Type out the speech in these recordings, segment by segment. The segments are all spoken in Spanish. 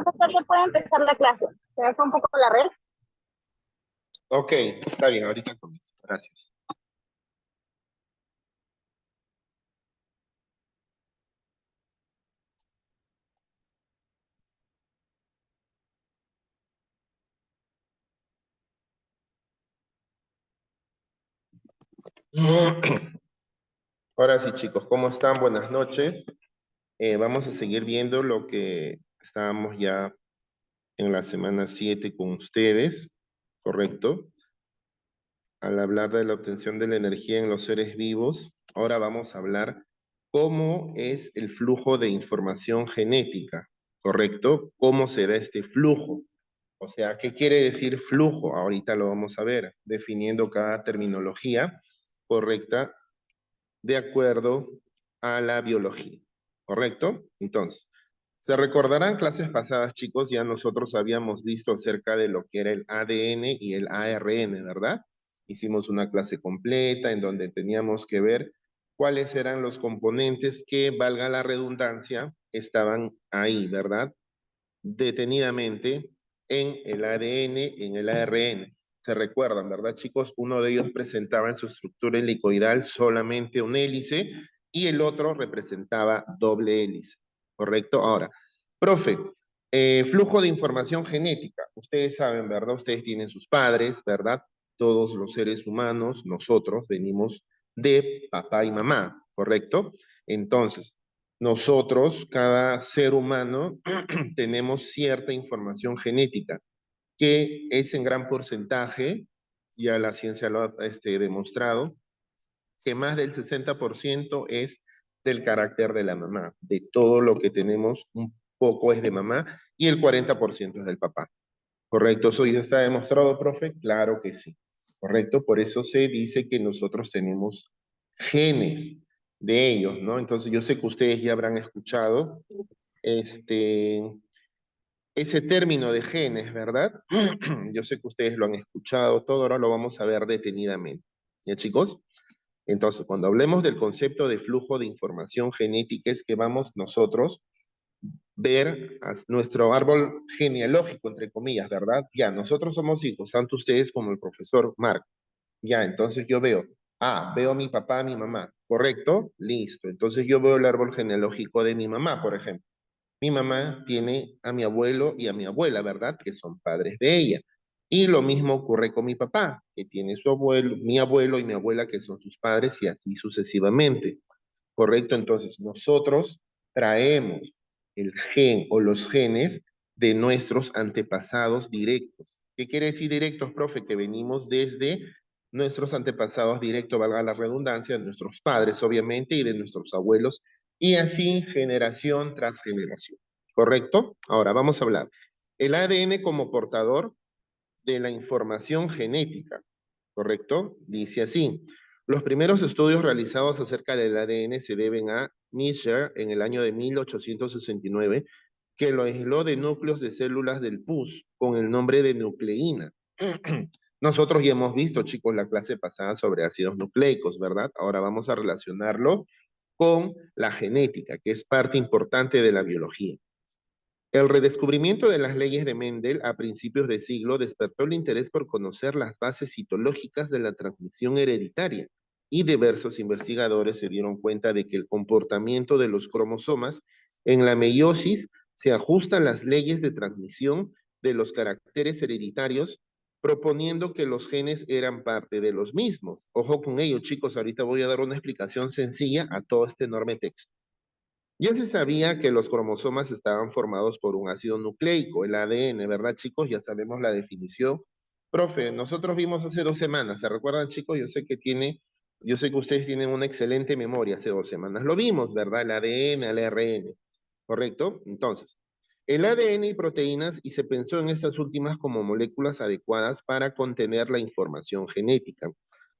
Profesor, ya puede empezar la clase. Se ve un poco la red. Ok, está bien, ahorita comienzo. Gracias. Ahora sí, chicos, ¿cómo están? Buenas noches. Vamos a seguir viendo lo que estábamos ya en la semana 7 con ustedes, ¿correcto? Al hablar de la obtención de la energía en los seres vivos, ahora vamos a hablar cómo es el flujo de información genética, ¿correcto? ¿Cómo se da este flujo? O sea, ¿qué quiere decir flujo? Ahorita lo vamos a ver, definiendo cada terminología correcta de acuerdo a la biología, ¿correcto? Entonces, se recordarán clases pasadas, chicos, ya nosotros habíamos visto acerca de lo que era el ADN y el ARN, ¿verdad? Hicimos una clase completa en donde teníamos que ver cuáles eran los componentes que, valga la redundancia, estaban ahí, ¿verdad? Detenidamente en el ADN, en el ARN. Se recuerdan, ¿verdad, chicos? Uno de ellos presentaba en su estructura helicoidal solamente un hélice y el otro representaba doble hélice, ¿correcto? Ahora, profe, flujo de información genética. Ustedes saben, ¿verdad? Ustedes tienen sus padres, ¿verdad? Todos los seres humanos, nosotros, venimos de papá y mamá, ¿correcto? Entonces, nosotros, cada ser humano, tenemos cierta información genética que es en gran porcentaje, ya la ciencia lo ha demostrado, que más del 60% es del carácter de la mamá. De todo lo que tenemos, un poco es de mamá y el 40% es del papá. ¿Correcto? ¿Eso ya está demostrado, profe? Claro que sí. ¿Correcto? Por eso se dice que nosotros tenemos genes de ellos, ¿no? Entonces yo sé que ustedes ya habrán escuchado este, ese término de genes, ¿verdad? Yo sé que ustedes lo han escuchado, todo ahora lo vamos a ver detenidamente. ¿Ya, chicos? Entonces, cuando hablemos del concepto de flujo de información genética, es que vamos nosotros ver a nuestro árbol genealógico, entre comillas, ¿verdad? Ya, nosotros somos hijos, tanto ustedes como el profesor Mark. Ya, entonces yo veo, veo a mi papá, a mi mamá, ¿correcto? Listo. Entonces yo veo el árbol genealógico de mi mamá, por ejemplo. Mi mamá tiene a mi abuelo y a mi abuela, ¿verdad? Que son padres de ella. Y lo mismo ocurre con mi papá, que tiene su abuelo, mi abuelo y mi abuela, que son sus padres, y así sucesivamente. ¿Correcto? Entonces, nosotros traemos el gen o los genes de nuestros antepasados directos. ¿Qué quiere decir directos, profe? Que venimos desde nuestros antepasados directos, valga la redundancia, de nuestros padres, obviamente, y de nuestros abuelos, y así generación tras generación. ¿Correcto? Ahora vamos a hablar. El ADN como portador de la información genética, ¿correcto? Dice así, los primeros estudios realizados acerca del ADN se deben a Miescher en el año de 1869, que lo aisló de núcleos de células del pus con el nombre de nucleína. Nosotros ya hemos visto, chicos, la clase pasada sobre ácidos nucleicos, ¿verdad? Ahora vamos a relacionarlo con la genética, que es parte importante de la biología. El redescubrimiento de las leyes de Mendel a principios de siglo despertó el interés por conocer las bases citológicas de la transmisión hereditaria y diversos investigadores se dieron cuenta de que el comportamiento de los cromosomas en la meiosis se ajusta a las leyes de transmisión de los caracteres hereditarios, proponiendo que los genes eran parte de los mismos. Ojo con ello, chicos, ahorita voy a dar una explicación sencilla a todo este enorme texto. Ya se sabía que los cromosomas estaban formados por un ácido nucleico, el ADN, ¿verdad, chicos? Ya sabemos la definición. Profe, nosotros vimos hace 2 semanas, ¿se recuerdan, chicos? Yo sé que ustedes tienen una excelente memoria hace 2 semanas. Lo vimos, ¿verdad? El ADN, el ARN, ¿correcto? Entonces, el ADN y proteínas, y se pensó en estas últimas como moléculas adecuadas para contener la información genética.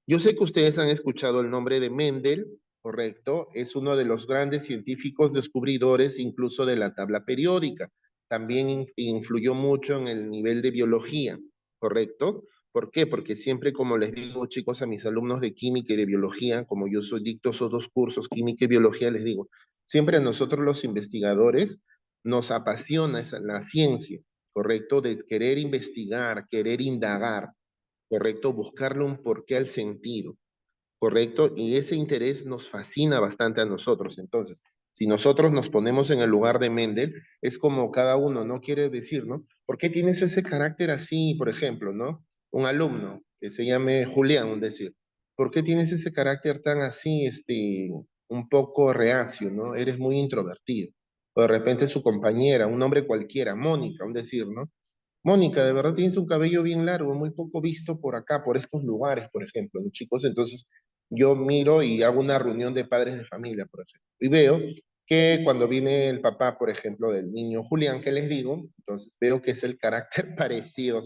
Yo sé que ustedes han escuchado el nombre de Mendel, ¿correcto? Es uno de los grandes científicos descubridores incluso de la tabla periódica. También influyó mucho en el nivel de biología, ¿correcto? ¿Por qué? Porque siempre, como les digo, chicos, a mis alumnos de química y de biología, como yo soy dicto esos dos cursos, química y biología, les digo, siempre a nosotros los investigadores nos apasiona la ciencia, ¿correcto? De querer investigar, querer indagar, ¿correcto? Buscarle un porqué al sentido. ¿Correcto? Y ese interés nos fascina bastante a nosotros. Entonces, si nosotros nos ponemos en el lugar de Mendel, es como cada uno, ¿no? Quiere decir, ¿no? ¿Por qué tienes ese carácter así, por ejemplo, ¿no? Un alumno que se llame Julián, un decir, ¿por qué tienes ese carácter tan así, un poco reacio, ¿no? Eres muy introvertido. O de repente su compañera, un hombre cualquiera, Mónica, un decir, ¿no? Mónica, de verdad tienes un cabello bien largo, muy poco visto por acá, por estos lugares, por ejemplo, ¿no, chicos? Entonces, yo miro y hago una reunión de padres de familia, por ejemplo, y veo que cuando viene el papá, por ejemplo, del niño Julián, que les digo, entonces veo que es el carácter parecido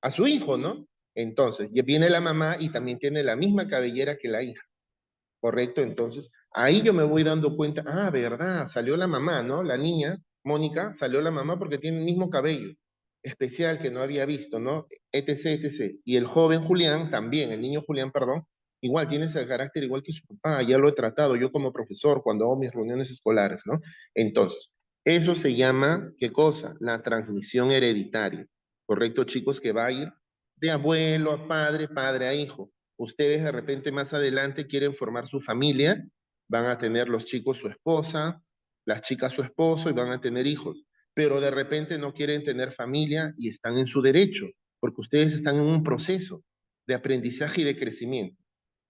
a su hijo, ¿no? Entonces, y viene la mamá y también tiene la misma cabellera que la hija. ¿Correcto? Entonces, ahí yo me voy dando cuenta, ah, verdad, salió la mamá, ¿no? La niña, Mónica, salió la mamá porque tiene el mismo cabello especial que no había visto, ¿no? Etc, etc. Y el joven Julián también, el niño Julián, perdón, igual tiene ese carácter igual que su papá, ya lo he tratado yo como profesor cuando hago mis reuniones escolares, ¿no? Entonces, eso se llama, ¿qué cosa? La transmisión hereditaria, ¿correcto, chicos? Que va a ir de abuelo a padre, padre a hijo. Ustedes de repente más adelante quieren formar su familia, van a tener los chicos su esposa, las chicas su esposo y van a tener hijos, pero de repente no quieren tener familia y están en su derecho, porque ustedes están en un proceso de aprendizaje y de crecimiento.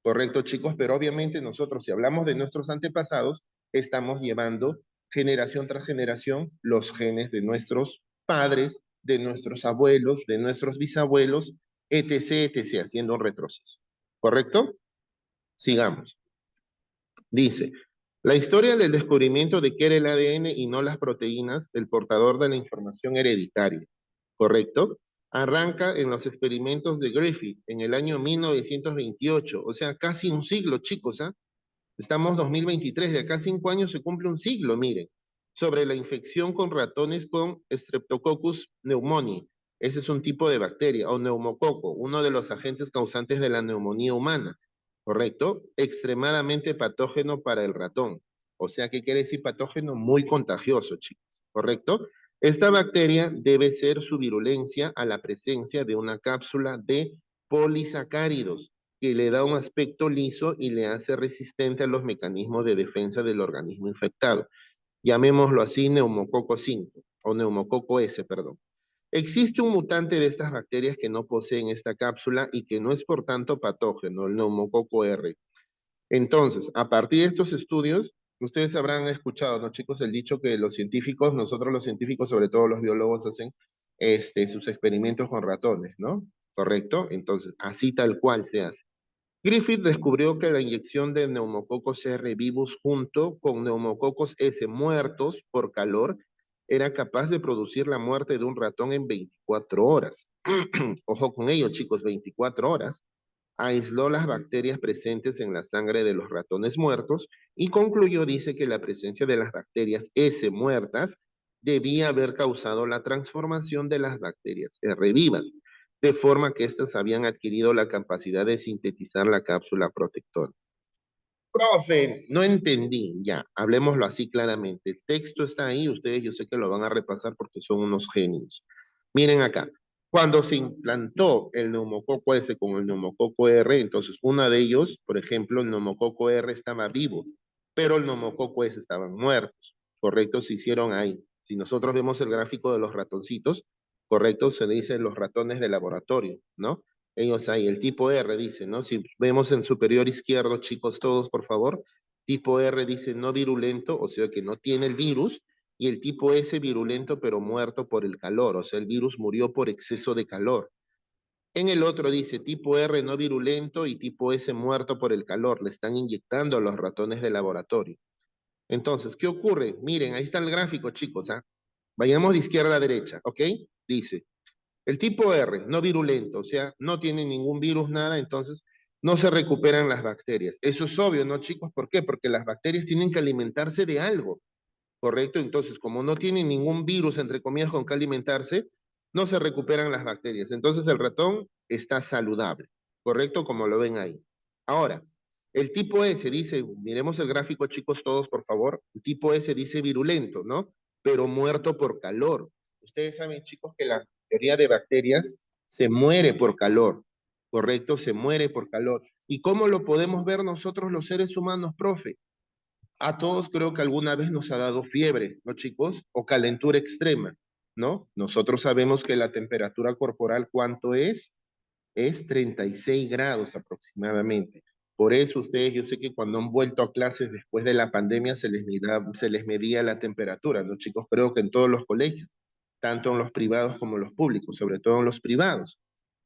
Correcto, chicos, pero obviamente nosotros, si hablamos de nuestros antepasados, estamos llevando generación tras generación los genes de nuestros padres, de nuestros abuelos, de nuestros bisabuelos, etc., etc., haciendo un retroceso. ¿Correcto? Sigamos. Dice, la historia del descubrimiento de que era el ADN y no las proteínas, el portador de la información hereditaria, ¿correcto? Arranca en los experimentos de Griffith en el año 1928, o sea, casi un siglo, chicos, ¿ah? Estamos 2023, de acá a 5 años se cumple un siglo, miren, sobre la infección con ratones con Streptococcus pneumoniae. Ese es un tipo de bacteria, o neumococo, uno de los agentes causantes de la neumonía humana, ¿correcto? Extremadamente patógeno para el ratón. O sea, ¿qué quiere decir patógeno? Muy contagioso, chicos, ¿correcto? Esta bacteria debe ser su virulencia a la presencia de una cápsula de polisacáridos, que le da un aspecto liso y le hace resistente a los mecanismos de defensa del organismo infectado. Llamémoslo así, neumococo 5 o neumococo S, perdón. Existe un mutante de estas bacterias que no poseen esta cápsula y que no es por tanto patógeno, el neumococo R. Entonces, a partir de estos estudios, ustedes habrán escuchado, ¿no, chicos? El dicho que los científicos, nosotros los científicos, sobre todo los biólogos, hacen sus experimentos con ratones, ¿no? ¿Correcto? Entonces, así tal cual se hace. Griffith descubrió que la inyección de neumococos R vivos junto con neumococos S muertos por calor era capaz de producir la muerte de un ratón en 24 horas. Ojo con ello, chicos, 24 horas. Aisló las bacterias presentes en la sangre de los ratones muertos y concluyó, dice, que la presencia de las bacterias S muertas debía haber causado la transformación de las bacterias R vivas, de forma que éstas habían adquirido la capacidad de sintetizar la cápsula protectora. Profe, no entendí. Ya, hablemoslo así claramente. El texto está ahí, ustedes yo sé que lo van a repasar porque son unos genios. Miren acá, cuando se implantó el neumococo S con el neumococo R, entonces uno de ellos, por ejemplo, el neumococo R estaba vivo, pero el neumococo S estaban muertos, ¿correcto? Se hicieron ahí. Si nosotros vemos el gráfico de los ratoncitos, ¿correcto? Se dice los ratones de laboratorio, ¿no? Ellos ahí, el tipo R dice, ¿no? Si vemos en superior izquierdo, chicos, todos, por favor, tipo R dice no virulento, o sea que no tiene el virus, y el tipo S virulento pero muerto por el calor, o sea, el virus murió por exceso de calor. En el otro dice tipo R no virulento y tipo S muerto por el calor, le están inyectando a los ratones de laboratorio. Entonces, ¿qué ocurre? Miren, ahí está el gráfico, chicos, ¿ah? Vayamos de izquierda a derecha, ¿ok? Dice, el tipo R, no virulento, o sea, no tiene ningún virus, nada, entonces no se recuperan las bacterias. Eso es obvio, ¿no, chicos? ¿Por qué? Porque las bacterias tienen que alimentarse de algo, ¿correcto? Entonces, como no tienen ningún virus, entre comillas, con que alimentarse, no se recuperan las bacterias. Entonces, el ratón está saludable, ¿correcto? Como lo ven ahí. Ahora, el tipo S dice, miremos el gráfico, chicos, todos, por favor. El tipo S dice virulento, ¿no? pero muerto por calor. Ustedes saben, chicos, que la mayoría de bacterias se muere por calor, ¿correcto? Se muere por calor. ¿Y cómo lo podemos ver nosotros los seres humanos, profe? A todos creo que alguna vez nos ha dado fiebre, ¿no, chicos? O calentura extrema, ¿no? Nosotros sabemos que la temperatura corporal, ¿cuánto es? Es 36 grados aproximadamente. Por eso ustedes, yo sé que cuando han vuelto a clases después de la pandemia se les medía la temperatura, ¿no, chicos? Creo que en todos los colegios, tanto en los privados como en los públicos, sobre todo en los privados.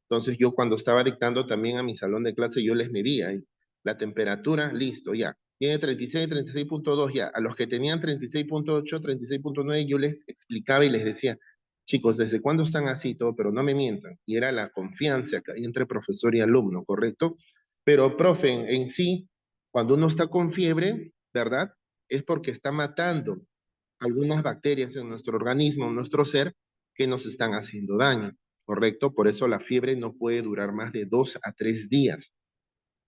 Entonces yo cuando estaba dictando también a mi salón de clase, yo les medía y la temperatura, listo, ya. Tiene 36, 36.2 ya. A los que tenían 36.8, 36.9, yo les explicaba y les decía, chicos, ¿desde cuándo están así todo? Pero no me mientan. Y era la confianza que hay entre profesor y alumno, ¿correcto? Pero, profe, en sí, cuando uno está con fiebre, ¿verdad? Es porque está matando algunas bacterias en nuestro organismo, en nuestro ser, que nos están haciendo daño, ¿correcto? Por eso la fiebre no puede durar más de 2 a 3 días,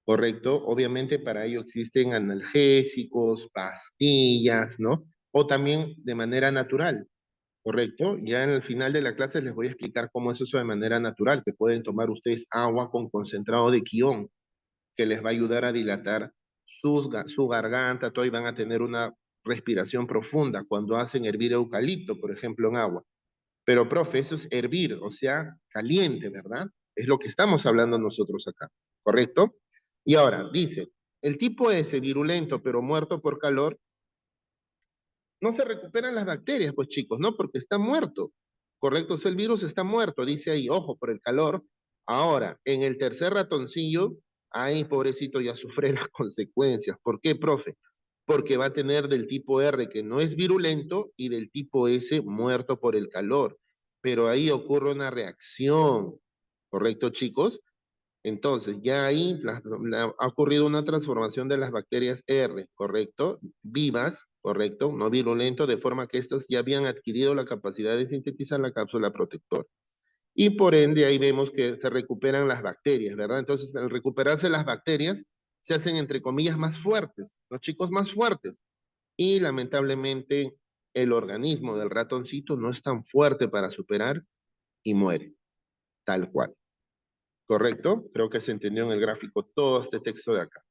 ¿correcto? Obviamente para ello existen analgésicos, pastillas, ¿no? O también de manera natural, ¿correcto? Ya en el final de la clase les voy a explicar cómo es eso de manera natural, que pueden tomar ustedes agua con concentrado de quión, que les va a ayudar a dilatar su garganta, todo, y van a tener una respiración profunda cuando hacen hervir eucalipto, por ejemplo, en agua. Pero, profe, eso es hervir, o sea, caliente, ¿verdad? Es lo que estamos hablando nosotros acá, ¿correcto? Y ahora, dice, el tipo S, virulento pero muerto por calor, no se recuperan las bacterias, pues chicos, ¿no? Porque está muerto, ¿correcto? O sea, el virus está muerto, dice ahí, ojo, por el calor. Ahora, en el tercer ratoncillo, ay, pobrecito, ya sufre las consecuencias. ¿Por qué, profe? Porque va a tener del tipo R, que no es virulento, y del tipo S, muerto por el calor. Pero ahí ocurre una reacción, ¿correcto, chicos? Entonces, ya ahí ha ocurrido una transformación de las bacterias R, ¿correcto? Vivas, ¿correcto? No virulento, de forma que estas ya habían adquirido la capacidad de sintetizar la cápsula protectora. Y por ende, ahí vemos que se recuperan las bacterias, ¿verdad? Entonces, al recuperarse las bacterias, se hacen, entre comillas, más fuertes, los chicos más fuertes. Y lamentablemente, el organismo del ratoncito no es tan fuerte para superar y muere, tal cual. ¿Correcto? Creo que se entendió en el gráfico todo este texto de acá.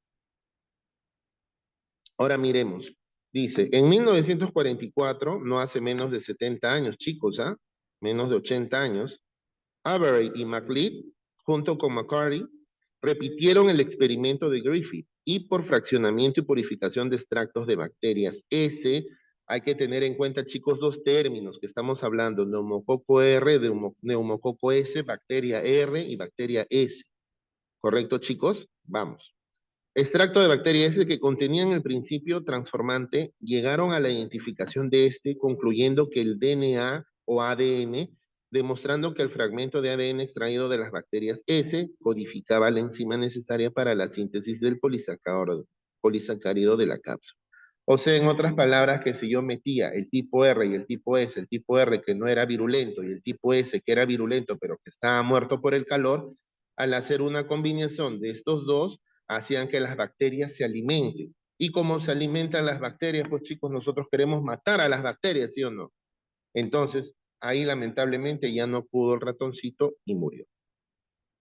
Ahora miremos. Dice, en 1944, no hace menos de 70 años, chicos, ¿ah? Menos de 80 años, Avery y MacLeod, junto con McCarty, repitieron el experimento de Griffith y por fraccionamiento y purificación de extractos de bacterias S, hay que tener en cuenta, chicos, dos términos que estamos hablando, neumococo R, neumococo S, bacteria R y bacteria S. ¿Correcto, chicos? Vamos. Extracto de bacteria S que contenían el principio transformante, llegaron a la identificación de este, concluyendo que el DNA o ADN, demostrando que el fragmento de ADN extraído de las bacterias S codificaba la enzima necesaria para la síntesis del polisacárido de la cápsula. O sea, en otras palabras, que si yo metía el tipo R y el tipo R que no era virulento y el tipo S que era virulento pero que estaba muerto por el calor, al hacer una combinación de estos dos, hacían que las bacterias se alimenten. Y como se alimentan las bacterias, pues chicos, nosotros queremos matar a las bacterias, ¿sí o no? Entonces, ahí lamentablemente ya no pudo el ratoncito y murió.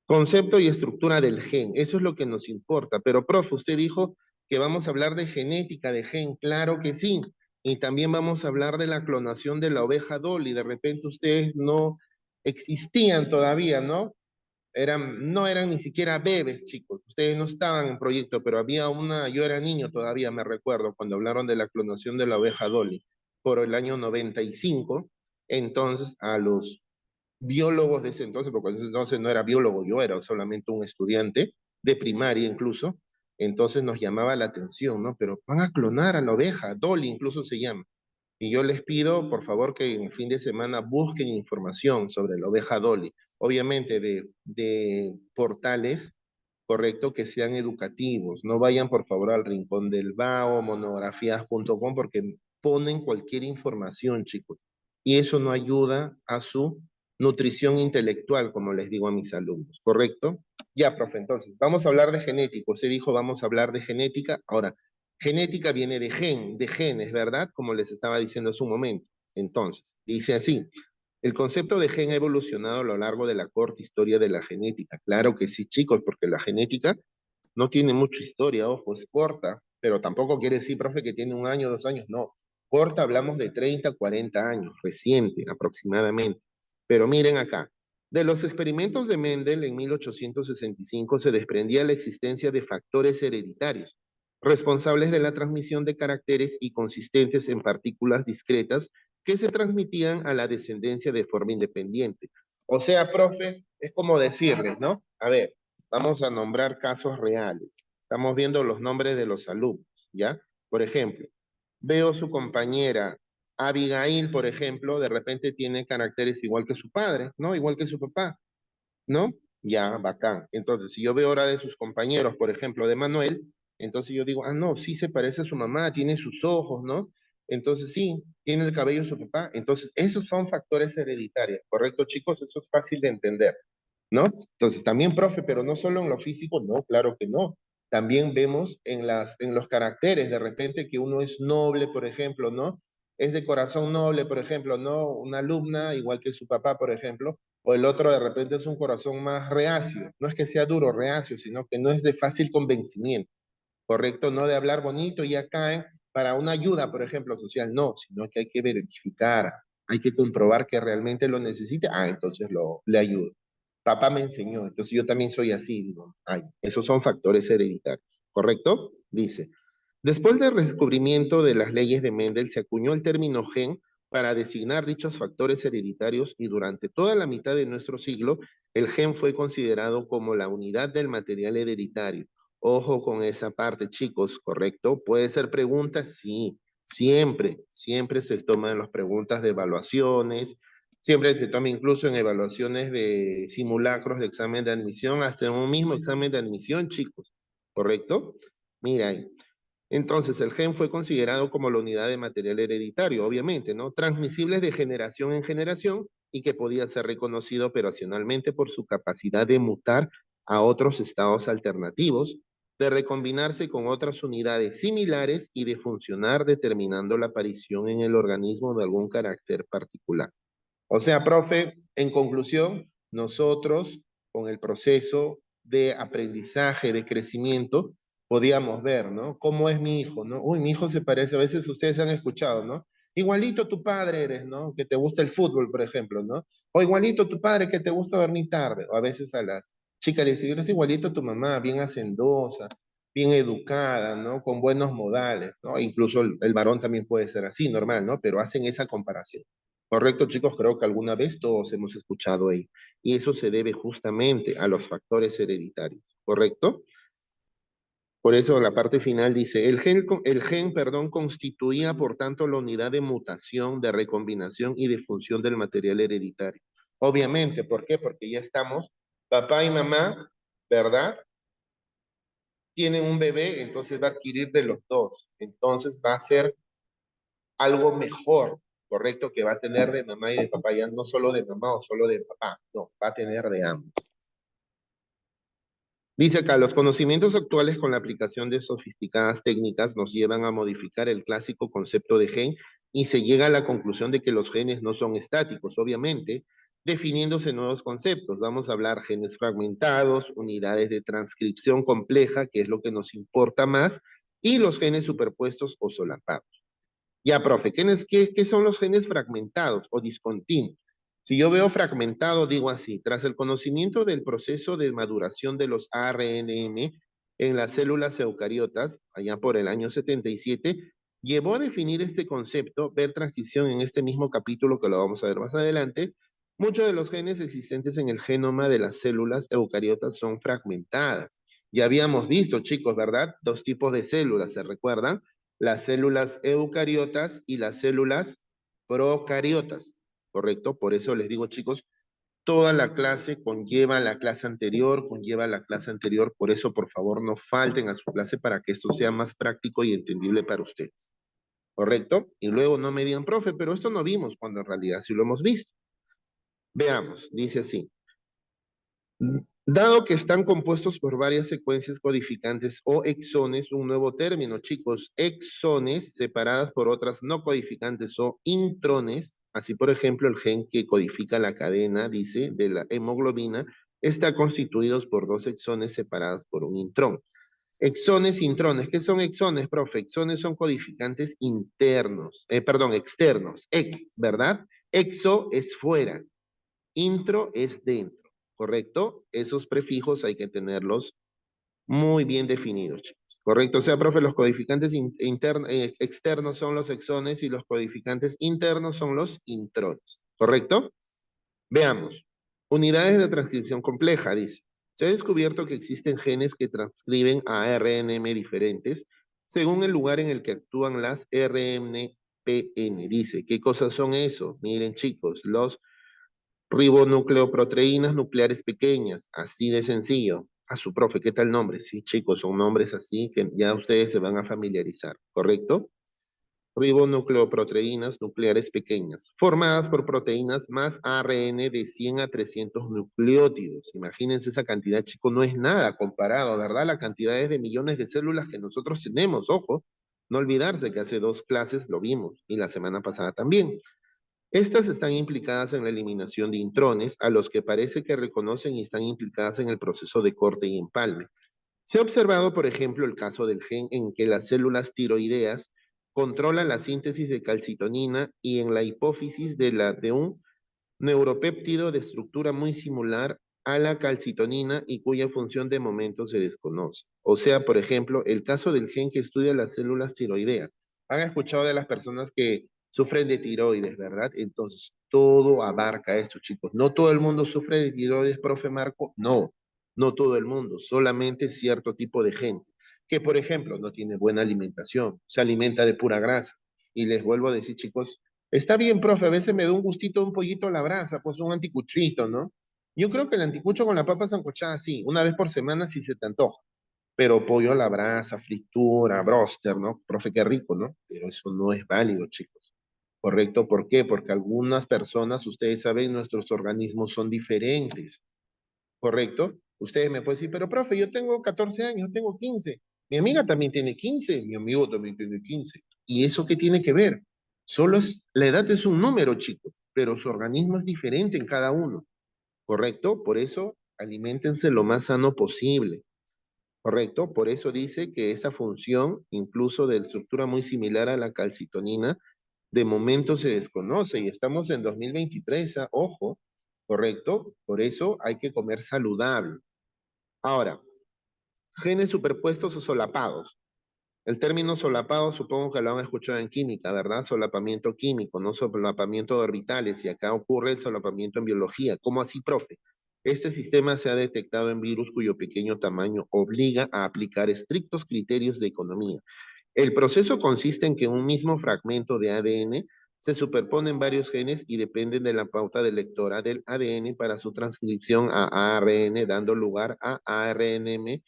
Concepto y estructura del gen, eso es lo que nos importa. Pero, profe, usted dijo que vamos a hablar de genética de gen, claro que sí. Y también vamos a hablar de la clonación de la oveja Dolly. De repente ustedes no existían todavía, ¿no? No eran ni siquiera bebés, chicos. Ustedes no estaban en proyecto, pero había una, yo era niño todavía, me recuerdo, cuando hablaron de la clonación de la oveja Dolly por el año 95. Entonces, a los biólogos de ese entonces, porque entonces no era biólogo, yo era solamente un estudiante de primaria incluso, entonces nos llamaba la atención, ¿no? Pero van a clonar a la oveja, Dolly incluso se llama. Y yo les pido, por favor, que en fin de semana busquen información sobre la oveja Dolly. Obviamente de portales, correcto, que sean educativos. No vayan, por favor, al Rincón del Vago, monografías.com, porque ponen cualquier información, chicos. Y eso no ayuda a su nutrición intelectual, como les digo a mis alumnos, ¿correcto? Ya, profe, entonces, vamos a hablar de genética. Usted dijo, vamos a hablar de genética. Ahora, genética viene de genes, ¿verdad? Como les estaba diciendo hace un momento. Entonces, dice así, el concepto de gen ha evolucionado a lo largo de la corta historia de la genética. Claro que sí, chicos, porque la genética no tiene mucha historia, ojo, es corta, pero tampoco quiere decir, profe, que tiene 1 año, 2 años, no. Corta hablamos de 30, 40 años, reciente aproximadamente. Pero miren acá, de los experimentos de Mendel en 1865 se desprendía la existencia de factores hereditarios, responsables de la transmisión de caracteres y consistentes en partículas discretas que se transmitían a la descendencia de forma independiente. O sea, profe, es como decirles, ¿no? A ver, vamos a nombrar casos reales. Estamos viendo los nombres de los alumnos, ¿ya? Por ejemplo, veo su compañera Abigail, por ejemplo, de repente tiene caracteres igual que su padre, ¿no? Igual que su papá, ¿no? Ya, bacán. Entonces, si yo veo ahora de sus compañeros, por ejemplo, de Manuel, entonces yo digo, ah, no, sí se parece a su mamá, tiene sus ojos, ¿no? Entonces, sí, tiene el cabello de su papá. Entonces, esos son factores hereditarios, ¿correcto, chicos? Eso es fácil de entender. ¿No? Entonces, también, profe, pero no solo en lo físico, no, claro que no. También vemos en los caracteres, de repente, que uno es noble, por ejemplo, ¿no? Es de corazón noble, por ejemplo, ¿no? Una alumna, igual que su papá, por ejemplo, o el otro de repente es un corazón más reacio. No es que sea duro, reacio, sino que no es de fácil convencimiento, ¿correcto? No de hablar bonito y ya caen para una ayuda, por ejemplo, social, no, sino que hay que verificar, hay que comprobar que realmente lo necesite, entonces le ayudo. Papá me enseñó, entonces yo también soy así, digo, esos son factores hereditarios, ¿correcto? Dice, después del descubrimiento de las leyes de Mendel, se acuñó el término gen para designar dichos factores hereditarios y durante toda la mitad de nuestro siglo, el gen fue considerado como la unidad del material hereditario. Ojo con esa parte, chicos, ¿correcto? ¿Puede ser preguntas? Sí, siempre se toman las preguntas de evaluaciones, siempre se toma incluso en evaluaciones de simulacros de examen de admisión, hasta en un mismo examen de admisión, chicos, ¿correcto? Mira ahí. Entonces, el gen fue considerado como la unidad de material hereditario, obviamente, ¿no? Transmisible de generación en generación y que podía ser reconocido operacionalmente por su capacidad de mutar a otros estados alternativos, de recombinarse con otras unidades similares y de funcionar determinando la aparición en el organismo de algún carácter particular. O sea, profe, en conclusión, nosotros con el proceso de aprendizaje, de crecimiento, podíamos ver, ¿no? ¿Cómo es mi hijo, no? Uy, mi hijo se parece, a veces ustedes han escuchado, ¿no? Igualito tu padre eres, ¿no? Que te gusta el fútbol, por ejemplo, ¿no? O igualito tu padre que te gusta dormir tarde. O a veces a las chicas les dicen, eres igualito a tu mamá, bien hacendosa, bien educada, ¿no? Con buenos modales, ¿no? Incluso el varón también puede ser así, normal, ¿no? Pero hacen esa comparación. Correcto, chicos, creo que alguna vez todos hemos escuchado ahí. Y eso se debe justamente a los factores hereditarios, ¿correcto? Por eso la parte final dice, perdón, constituía por tanto la unidad de mutación, de recombinación y de función del material hereditario. Obviamente, ¿por qué? Porque ya estamos, papá y mamá, ¿verdad? Tienen un bebé, entonces va a adquirir de los dos. Entonces va a ser algo mejor, correcto, que va a tener de mamá y de papá, ya no solo de mamá o solo de papá, no, va a tener de ambos. Dice acá, los conocimientos actuales con la aplicación de sofisticadas técnicas nos llevan a modificar el clásico concepto de gen y se llega a la conclusión de que los genes no son estáticos, obviamente, definiéndose nuevos conceptos. Vamos a hablar genes fragmentados, unidades de transcripción compleja, que es lo que nos importa más, y los genes superpuestos o solapados. Ya, profe, ¿qué son los genes fragmentados o discontinuos? Si yo veo fragmentado, digo así, tras el conocimiento del proceso de maduración de los ARNM en las células eucariotas, allá por el año 77, llevó a definir este concepto, ver transcripción en este mismo capítulo que lo vamos a ver más adelante. Muchos de los genes existentes en el genoma de las células eucariotas son fragmentadas. Ya habíamos visto, chicos, ¿verdad? Dos tipos de células, ¿se recuerdan? Las células eucariotas y las células procariotas, ¿correcto? Por eso les digo, chicos, toda la clase conlleva la clase anterior, conlleva la clase anterior, por eso, por favor, no falten a su clase para que esto sea más práctico y entendible para ustedes, ¿correcto? Y luego no me digan, profe, pero esto no vimos, cuando en realidad sí lo hemos visto. Veamos, dice así. Dado que están compuestos por varias secuencias codificantes o exones, un nuevo término, chicos, exones separadas por otras no codificantes o intrones, así por ejemplo el gen que codifica la cadena, dice, de la hemoglobina, está constituidos por dos exones separadas por un intrón. Exones, intrones. ¿Qué son exones, profe? Exones son codificantes internos, perdón, externos, ¿verdad? Exo es fuera, intro es dentro, ¿correcto? Esos prefijos hay que tenerlos muy bien definidos, chicos. ¿Correcto? O sea, profe, los codificantes externos son los exones y los codificantes internos son los intrones, ¿correcto? Veamos. Unidades de transcripción compleja, dice. Se ha descubierto que existen genes que transcriben a RNM diferentes según el lugar en el que actúan las RNPN. Dice, ¿qué cosas son eso? Miren, chicos, los ribonucleoproteínas nucleares pequeñas, así de sencillo. A su profe, ¿qué tal nombre? Sí, chicos, son nombres así que ya ustedes se van a familiarizar, ¿correcto? Ribonucleoproteínas nucleares pequeñas, formadas por proteínas más ARN de 100 a 300 nucleótidos. Imagínense esa cantidad, chicos, no es nada comparado, ¿verdad? La cantidad es de millones de células que nosotros tenemos, ojo. No olvidarse que hace 2 clases lo vimos y la semana pasada también. Estas están implicadas en la eliminación de intrones, a los que parece que reconocen y están implicadas en el proceso de corte y empalme. Se ha observado, por ejemplo, el caso del gen en que las células tiroideas controlan la síntesis de calcitonina y en la hipófisis de un neuropéptido de estructura muy similar a la calcitonina y cuya función de momento se desconoce. O sea, por ejemplo, el caso del gen que estudia las células tiroideas. Han escuchado de las personas que sufren de tiroides, ¿verdad? Entonces, todo abarca esto, chicos. No todo el mundo sufre de tiroides, profe Marco. No, no todo el mundo, solamente cierto tipo de gente, que por ejemplo no tiene buena alimentación, se alimenta de pura grasa. Y les vuelvo a decir, chicos, está bien, profe, a veces me da un gustito de un pollito a la brasa, pues un anticuchito, ¿no? Yo creo que el anticucho con la papa sancochada, sí, una vez por semana si se te antoja, pero pollo a la brasa, fritura, broster, ¿no? Profe, qué rico, ¿no? Pero eso no es válido, chicos. ¿Correcto? ¿Por qué? Porque algunas personas, ustedes saben, nuestros organismos son diferentes. ¿Correcto? Ustedes me pueden decir, pero profe, yo tengo 14 años, tengo 15. Mi amiga también tiene 15, mi amigo también tiene 15. ¿Y eso qué tiene que ver? Solo es, la edad es un número, chicos, pero su organismo es diferente en cada uno, ¿correcto? Por eso, aliméntense lo más sano posible, ¿correcto? Por eso dice que esa función, incluso de estructura muy similar a la calcitonina, de momento se desconoce y estamos en 2023, ¿ah? Ojo, ¿correcto? Por eso hay que comer saludable. Ahora, genes superpuestos o solapados. El término solapado supongo que lo han escuchado en química, ¿verdad? Solapamiento químico, no solapamiento de orbitales. Y acá ocurre el solapamiento en biología. ¿Cómo así, profe? Este sistema se ha detectado en virus cuyo pequeño tamaño obliga a aplicar estrictos criterios de economía. El proceso consiste en que un mismo fragmento de ADN se superpone en varios genes y dependen de la pauta de lectora del ADN para su transcripción a ARN, dando lugar a ARNM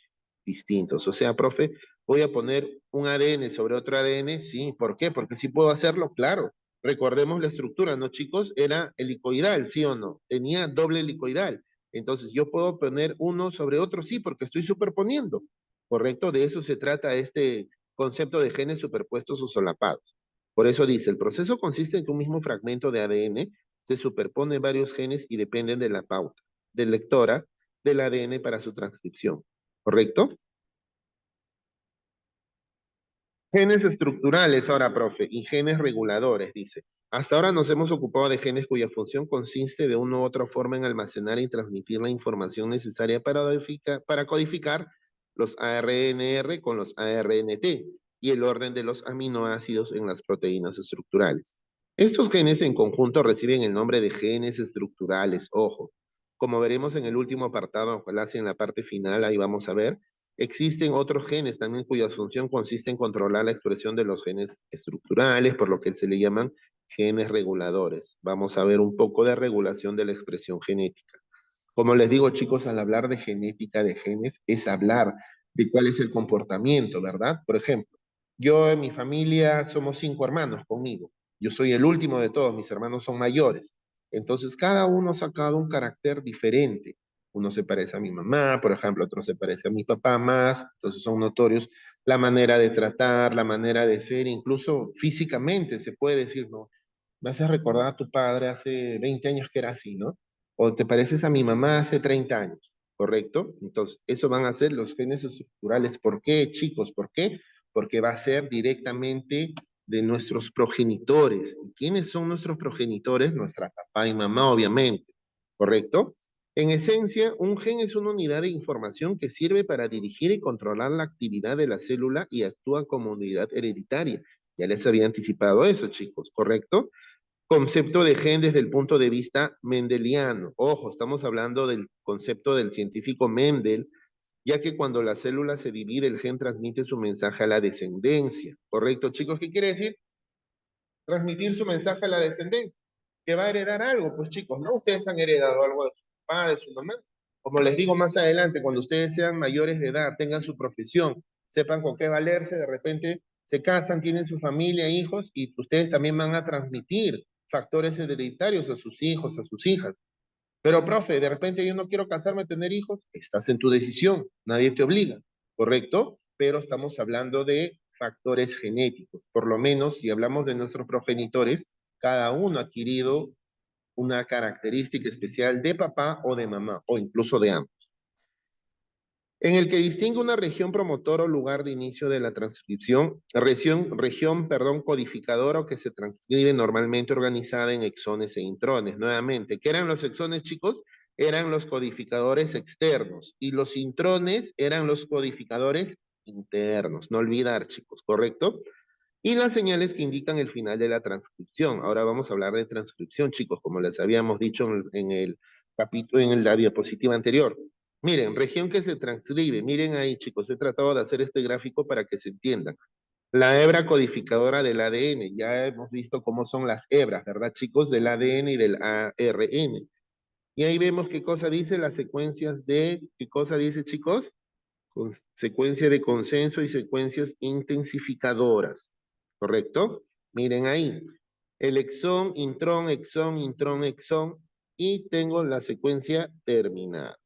distintos. O sea, profe, voy a poner un ADN sobre otro ADN, sí, ¿por qué? Porque sí puedo hacerlo, claro. Recordemos la estructura, ¿no, chicos? Era helicoidal, ¿sí o no? Tenía doble helicoidal. Entonces, yo puedo poner uno sobre otro, sí, porque estoy superponiendo, ¿correcto? De eso se trata este concepto de genes superpuestos o solapados. Por eso dice, el proceso consiste en que un mismo fragmento de ADN se superpone varios genes y dependen de la pauta, de lectora del ADN para su transcripción. ¿Correcto? Genes estructurales ahora, profe, y genes reguladores, dice. Hasta ahora nos hemos ocupado de genes cuya función consiste de una u otra forma en almacenar y transmitir la información necesaria para codificar los ARNR con los ARNT y el orden de los aminoácidos en las proteínas estructurales. Estos genes en conjunto reciben el nombre de genes estructurales, ojo. Como veremos en el último apartado, ojalá sea en la parte final, ahí vamos a ver, existen otros genes también cuya función consiste en controlar la expresión de los genes estructurales, por lo que se le llaman genes reguladores. Vamos a ver un poco de regulación de la expresión genética. Como les digo, chicos, al hablar de genética de genes, es hablar de cuál es el comportamiento, ¿verdad? Por ejemplo, yo en mi familia somos 5 hermanos conmigo. Yo soy el último de todos, mis hermanos son mayores. Entonces, cada uno ha sacado un carácter diferente. Uno se parece a mi mamá, por ejemplo, otro se parece a mi papá más, entonces son notorios la manera de tratar, la manera de ser, incluso físicamente se puede decir, ¿no? Me haces recordar a tu padre hace 20 años que era así, ¿no? O te pareces a mi mamá hace 30 años, ¿correcto? Entonces, eso van a ser los genes estructurales. ¿Por qué, chicos? ¿Por qué? Porque va a ser directamente de nuestros progenitores. ¿Quiénes son nuestros progenitores? Nuestra papá y mamá, obviamente, ¿correcto? En esencia, un gen es una unidad de información que sirve para dirigir y controlar la actividad de la célula y actúa como unidad hereditaria. Ya les había anticipado eso, chicos, ¿correcto? Concepto de gen desde el punto de vista mendeliano. Ojo, estamos hablando del concepto del científico Mendel, ya que cuando la célula se divide, el gen transmite su mensaje a la descendencia. ¿Correcto, chicos? ¿Qué quiere decir? Transmitir su mensaje a la descendencia. ¿Que va a heredar algo? Pues chicos, ¿no? Ustedes han heredado algo de su papá, de su mamá. Como les digo más adelante, cuando ustedes sean mayores de edad, tengan su profesión, sepan con qué valerse, de repente se casan, tienen su familia, hijos, y ustedes también van a transmitir factores hereditarios a sus hijos, a sus hijas. Pero, profe, de repente yo no quiero casarme, tener hijos, estás en tu decisión, nadie te obliga, ¿correcto? Pero estamos hablando de factores genéticos. Por lo menos, si hablamos de nuestros progenitores, cada uno ha adquirido una característica especial de papá o de mamá, o incluso de ambos, en el que distingue una región promotora o lugar de inicio de la transcripción, región, codificadora o que se transcribe normalmente organizada en exones e intrones. Nuevamente, ¿qué eran los exones, chicos? Eran los codificadores externos y los intrones eran los codificadores internos. No olvidar, chicos, ¿correcto? Y las señales que indican el final de la transcripción. Ahora vamos a hablar de transcripción, chicos, como les habíamos dicho en el capítulo, en la diapositiva anterior. Miren, región que se transcribe. Miren ahí, chicos, he tratado de hacer este gráfico para que se entienda. La hebra codificadora del ADN. Ya hemos visto cómo son las hebras, ¿verdad, chicos? Del ADN y del ARN. Y ahí vemos qué cosa dice las secuencias de, ¿qué cosa dice, chicos? Secuencia de consenso y secuencias intensificadoras, ¿correcto? Miren ahí, el exón, intrón, exón, y tengo la secuencia terminada,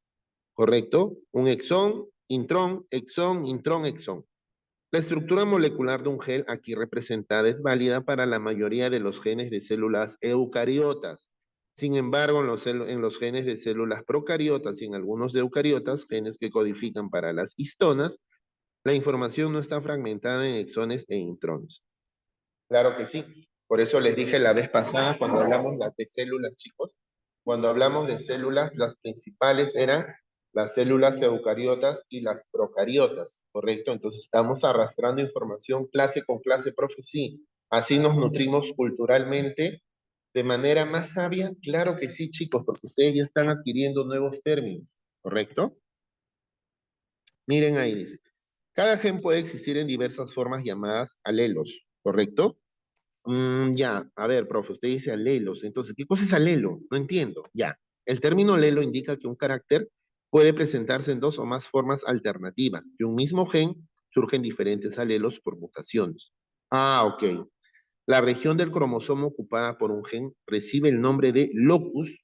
¿correcto? Un exón, intrón, exón. La estructura molecular de un gen aquí representada es válida para la mayoría de los genes de células eucariotas. Sin embargo, en los genes de células procariotas y en algunos de eucariotas, genes que codifican para las histonas, la información no está fragmentada en exones e intrones. Claro que sí. Por eso les dije la vez pasada, cuando hablamos de células, chicos, cuando hablamos de células, las principales eran las células eucariotas y las procariotas, ¿correcto? Entonces estamos arrastrando información clase con clase, profe, sí. Así nos nutrimos culturalmente de manera más sabia. Claro que sí, chicos, porque ustedes ya están adquiriendo nuevos términos, ¿correcto? Miren ahí, dice. Cada gen puede existir en diversas formas llamadas alelos, ¿correcto? Ya, a ver, profe, usted dice alelos. Entonces, ¿qué cosa es alelo? No entiendo. Ya, el término alelo indica que un carácter puede presentarse en dos o más formas alternativas. De un mismo gen surgen diferentes alelos por mutaciones. Ah, ok. La región del cromosoma ocupada por un gen recibe el nombre de locus,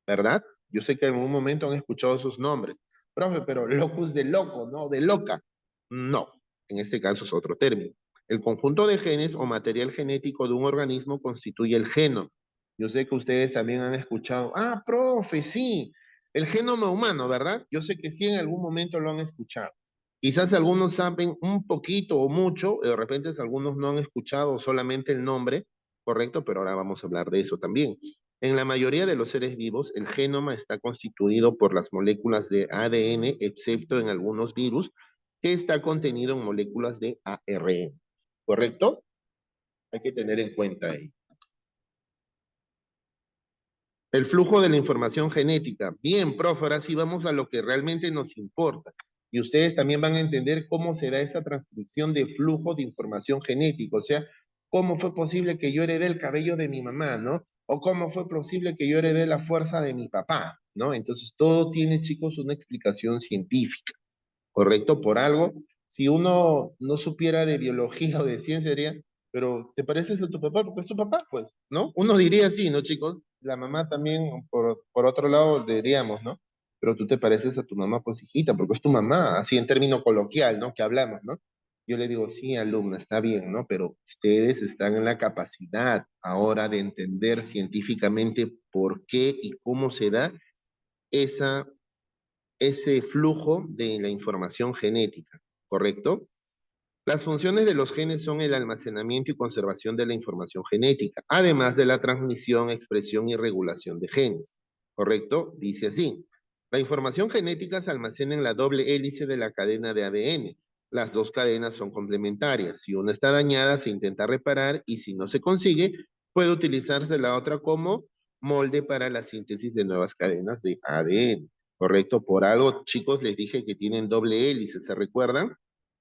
¿verdad? Yo sé que en algún momento han escuchado esos nombres. Profe, pero locus de loco, ¿no? De loca. No, en este caso es otro término. El conjunto de genes o material genético de un organismo constituye el genoma. Yo sé que ustedes también han escuchado, ah, profe, sí, el genoma humano, ¿verdad? Yo sé que sí en algún momento lo han escuchado. Quizás algunos saben un poquito o mucho, de repente algunos no han escuchado solamente el nombre, correcto, pero ahora vamos a hablar de eso también. En la mayoría de los seres vivos, el genoma está constituido por las moléculas de ADN, excepto en algunos virus, que está contenido en moléculas de ARN, ¿correcto? Hay que tener en cuenta ahí. El flujo de la información genética. Bien, profe, ahora sí vamos a lo que realmente nos importa. Y ustedes también van a entender cómo se da esa transcripción de flujo de información genética. O sea, cómo fue posible que yo heredé el cabello de mi mamá, ¿no? O cómo fue posible que yo heredé la fuerza de mi papá, ¿no? Entonces, todo tiene, chicos, una explicación científica, ¿correcto? Por algo, si uno no supiera de biología o de ciencia, diría, pero ¿te pareces a tu papá? Porque es tu papá, pues, ¿no? Uno diría así, ¿no, chicos? La mamá también, por otro lado, diríamos, ¿no? Pero tú te pareces a tu mamá, pues, hijita, porque es tu mamá, así en término coloquial, ¿no? Que hablamos, ¿no? Yo le digo, sí, alumna, está bien, ¿no? Pero ustedes están en la capacidad ahora de entender científicamente por qué y cómo se da esa, ese flujo de la información genética, ¿correcto? Las funciones de los genes son el almacenamiento y conservación de la información genética, además de la transmisión, expresión y regulación de genes. ¿Correcto? Dice así. La información genética se almacena en la doble hélice de la cadena de ADN. Las dos cadenas son complementarias. Si una está dañada, se intenta reparar y si no se consigue, puede utilizarse la otra como molde para la síntesis de nuevas cadenas de ADN. ¿Correcto? Por algo, chicos, les dije que tienen doble hélice, ¿se recuerdan?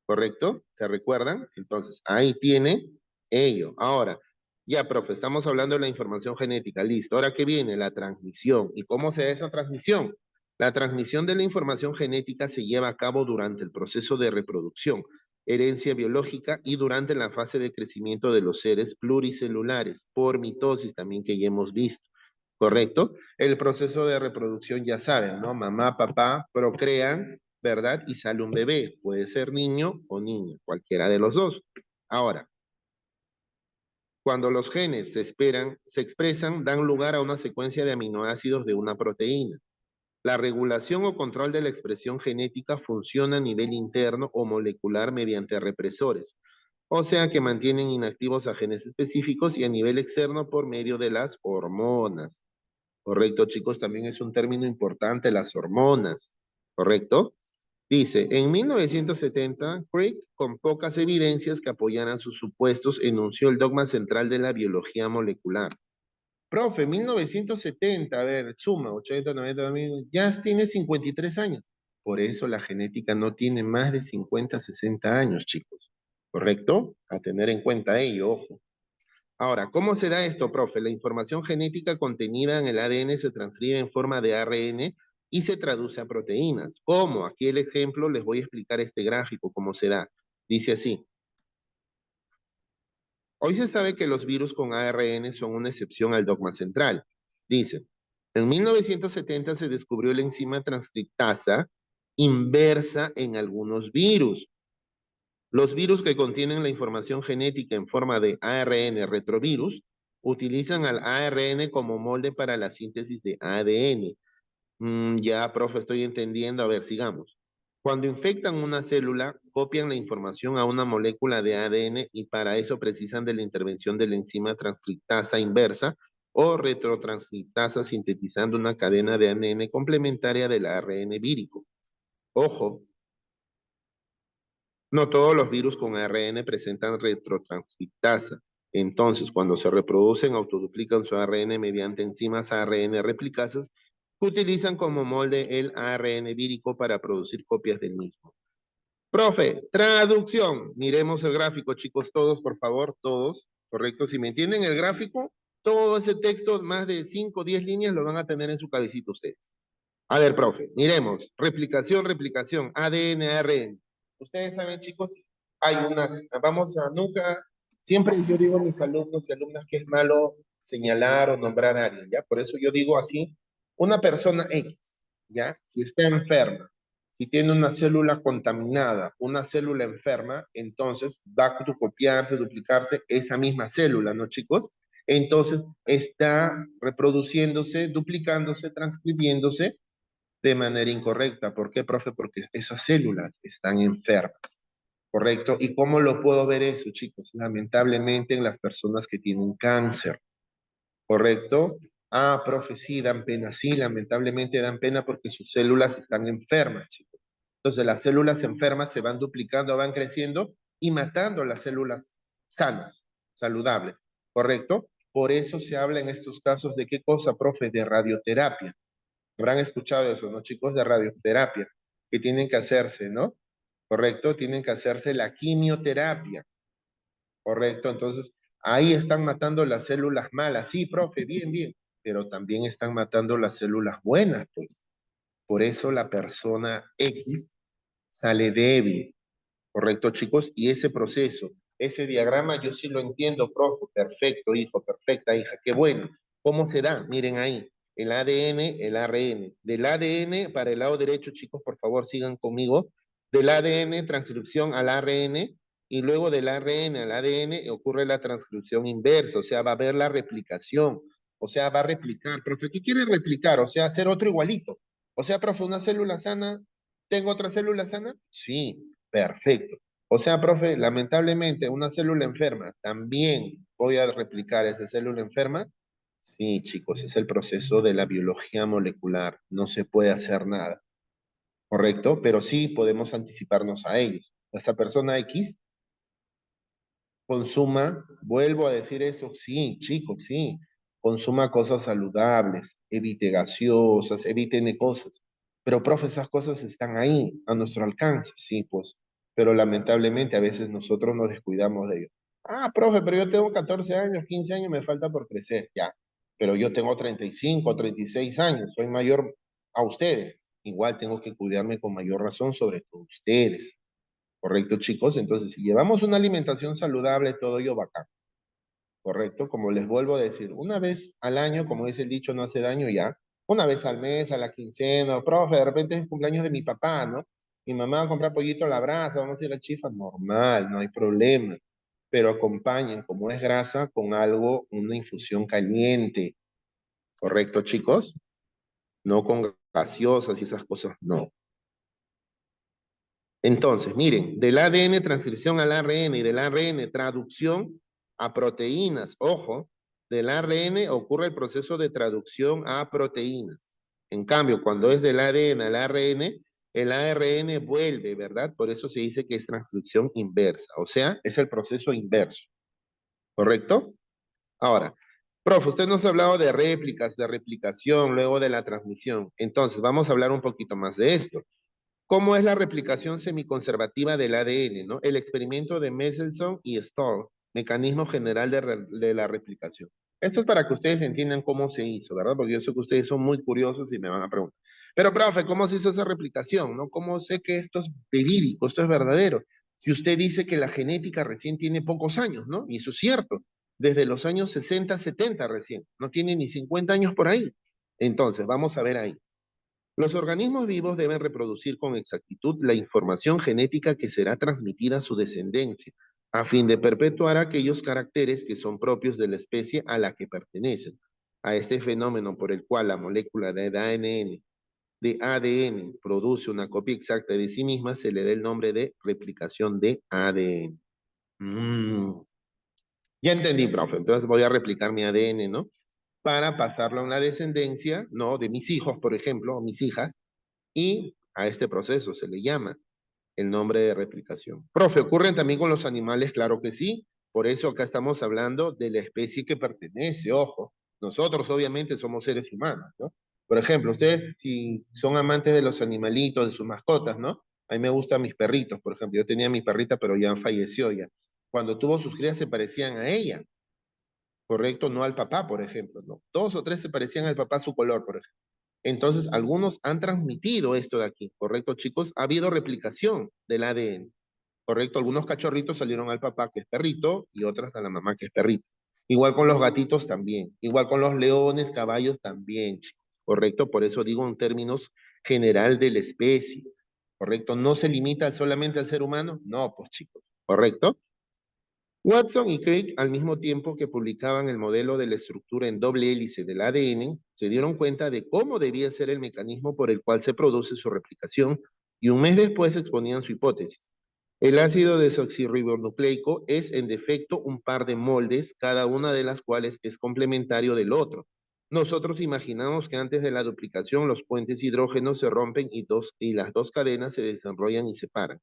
¿Correcto? ¿Se recuerdan? Entonces, ahí tiene ello. Ahora, ya, profe, estamos hablando de la información genética. Listo. Ahora, ¿qué viene? La transmisión. ¿Y cómo se da esa transmisión? La transmisión de la información genética se lleva a cabo durante el proceso de reproducción, herencia biológica y durante la fase de crecimiento de los seres pluricelulares, por mitosis también que ya hemos visto. ¿Correcto? El proceso de reproducción ya saben, ¿no? Mamá, papá procrean, ¿verdad? Y sale un bebé, puede ser niño o niña, cualquiera de los dos. Ahora, cuando los genes se expresan, dan lugar a una secuencia de aminoácidos de una proteína. La regulación o control de la expresión genética funciona a nivel interno o molecular mediante represores, o sea que mantienen inactivos a genes específicos y a nivel externo por medio de las hormonas. ¿Correcto, chicos? También es un término importante, las hormonas. ¿Correcto? Dice, en 1970, Crick, con pocas evidencias que apoyaran sus supuestos, enunció el dogma central de la biología molecular. Profe, 1970, a ver, suma, 80, 90, 2000, ya tiene 53 años. Por eso la genética no tiene más de 50, 60 años, chicos. ¿Correcto? A tener en cuenta ello, ojo. Ahora, ¿cómo se da esto, profe? La información genética contenida en el ADN se transcribe en forma de ARN y se traduce a proteínas. ¿Cómo? Aquí el ejemplo, les voy a explicar este gráfico, cómo se da. Dice así. Hoy se sabe que los virus con ARN son una excepción al dogma central. Dice, en 1970 se descubrió la enzima transcriptasa inversa en algunos virus. Los virus que contienen la información genética en forma de ARN retrovirus utilizan al ARN como molde para la síntesis de ADN. Ya, profe, estoy entendiendo. A ver, sigamos. Cuando infectan una célula, copian la información a una molécula de ADN y para eso precisan de la intervención de la enzima transcriptasa inversa o retrotranscriptasa sintetizando una cadena de ADN complementaria del ARN vírico. Ojo, no todos los virus con ARN presentan retrotranscriptasa. Entonces, cuando se reproducen, autoduplican su ARN mediante enzimas ARN replicasas que utilizan como molde el ARN vírico para producir copias del mismo. Profe, traducción. Miremos el gráfico, chicos, todos, por favor, todos. Correcto. Si me entienden el gráfico, todo ese texto, más de 5 o 10 líneas, lo van a tener en su cabecita ustedes. A ver, profe, miremos. Replicación, replicación, ADN, ARN. Ustedes saben, chicos, hay unas, vamos a nunca, siempre yo digo a mis alumnos y alumnas que es malo señalar o nombrar a alguien, ¿ya? Por eso yo digo así, una persona X, ¿ya? Si está enferma, si tiene una célula contaminada, una célula enferma, entonces va a copiarse, duplicarse esa misma célula, ¿no, chicos? Entonces está reproduciéndose, duplicándose, transcribiéndose de manera incorrecta. ¿Por qué, profe? Porque esas células están enfermas, ¿correcto? ¿Y cómo lo puedo ver eso, chicos? Lamentablemente en las personas que tienen cáncer, ¿correcto? Ah, profe, sí, dan pena, sí, lamentablemente dan pena porque sus células están enfermas, chicos. Entonces las células enfermas se van duplicando, van creciendo y matando las células sanas, saludables, ¿correcto? Por eso se habla en estos casos de qué cosa, profe, de radioterapia. Habrán escuchado eso, ¿no, chicos? De radioterapia, que tienen que hacerse, ¿no? ¿Correcto? Tienen que hacerse la quimioterapia, ¿correcto? Entonces, ahí están matando las células malas. Sí, profe, bien, bien, pero también están matando las células buenas, pues. Por eso la persona X sale débil, ¿correcto, chicos? Y ese proceso Ese diagrama yo sí lo entiendo, profe. Perfecto, hijo, perfecta, hija. Qué bueno. ¿Cómo se da? Miren ahí. El ADN, el ARN. Del ADN para el lado derecho, chicos, por favor, sigan conmigo. Del ADN, transcripción al ARN, y luego del ARN al ADN ocurre la transcripción inversa, o sea, va a haber la replicación, o sea, va a replicar. Profe, ¿qué quiere replicar? O sea, hacer otro igualito. O sea, profe, una célula sana, ¿tengo otra célula sana? Sí, perfecto. O sea, profe, lamentablemente una célula enferma, ¿también voy a replicar esa célula enferma? Sí, chicos, es el proceso de la biología molecular. No se puede hacer nada, ¿correcto? Pero sí podemos anticiparnos a ellos. Esta persona X consuma, vuelvo a decir esto, sí, chicos, sí, consuma cosas saludables, evite gaseosas, eviten cosas. Pero, profe, esas cosas están ahí, a nuestro alcance, sí, pues, pero lamentablemente a veces nosotros nos descuidamos de ello. Ah, profe, pero yo tengo 14 años, 15 años, me falta por crecer, ya, pero yo tengo 35, 36 años, soy mayor a ustedes. Igual tengo que cuidarme con mayor razón, sobre todo ustedes. ¿Correcto, chicos? Entonces, si llevamos una alimentación saludable, todo ello bacán. ¿Correcto? Como les vuelvo a decir, una vez al año, como dice el dicho, no hace daño ya. Una vez al mes, a la quincena, profe, de repente es el cumpleaños de mi papá, ¿no? Mi mamá va a comprar pollito a la brasa, vamos a ir a chifa, normal, no hay problema. Pero acompañen, como es grasa, con algo, una infusión caliente. ¿Correcto, chicos? No con gaseosas y esas cosas, no. Entonces, miren, del ADN transcripción al ARN y del ARN traducción a proteínas. Ojo, del ARN ocurre el proceso de traducción a proteínas. En cambio, cuando es del ADN al ARN, el ARN vuelve, ¿verdad? Por eso se dice que es transcripción inversa. O sea, es el proceso inverso. ¿Correcto? Ahora, profe, usted nos ha hablado de réplicas, de replicación, luego de la transmisión. Entonces, vamos a hablar un poquito más de esto. ¿Cómo es la replicación semiconservativa del ADN, ¿no? El experimento de Mendelssohn y Stahl, mecanismo general de la replicación. Esto es para que ustedes entiendan cómo se hizo, ¿verdad? Porque yo sé que ustedes son muy curiosos y me van a preguntar. Pero, profe, ¿cómo se hizo esa replicación, no? ¿Cómo sé que esto es verídico, esto es verdadero? Si usted dice que la genética recién tiene pocos años, ¿no? Y eso es cierto, desde los años 60, 70 recién, no tiene ni 50 años por ahí. Entonces, vamos a ver ahí. Los organismos vivos deben reproducir con exactitud la información genética que será transmitida a su descendencia, a fin de perpetuar aquellos caracteres que son propios de la especie a la que pertenecen. A este fenómeno por el cual la molécula de ADN produce una copia exacta de sí misma se le da el nombre de replicación de ADN. Ya entendí, profe. Entonces voy a replicar mi ADN, ¿no? Para pasarlo a una descendencia, ¿no? De mis hijos, por ejemplo, o mis hijas, y a este proceso se le llama el nombre de replicación. Profe, ¿ocurren también con los animales? Claro que sí. Por eso acá estamos hablando de la especie que pertenece, ojo. Nosotros obviamente somos seres humanos, ¿no? Por ejemplo, ustedes si son amantes de los animalitos, de sus mascotas, ¿no? A mí me gustan mis perritos, por ejemplo. Yo tenía mi perrita, pero ya falleció ya. Cuando tuvo sus crías se parecían a ella, ¿correcto? No al papá, por ejemplo, ¿no? Dos o tres se parecían al papá, su color, por ejemplo. Entonces, algunos han transmitido esto de aquí, ¿correcto, chicos? Ha habido replicación del ADN, ¿correcto? Algunos cachorritos salieron al papá que es perrito y otras a la mamá que es perrito. Igual con los gatitos también, igual con los leones, caballos también, chicos, ¿correcto? Por eso digo en términos general de la especie, ¿correcto? ¿No se limita solamente al ser humano? No, pues chicos, ¿correcto? Watson y Crick, al mismo tiempo que publicaban el modelo de la estructura en doble hélice del ADN, se dieron cuenta de cómo debía ser el mecanismo por el cual se produce su replicación y un mes después exponían su hipótesis. El ácido desoxirribonucleico es en defecto un par de moldes, cada una de las cuales es complementario del otro. Nosotros imaginamos que antes de la duplicación los puentes hidrógenos se rompen y las dos cadenas se desarrollan y separan.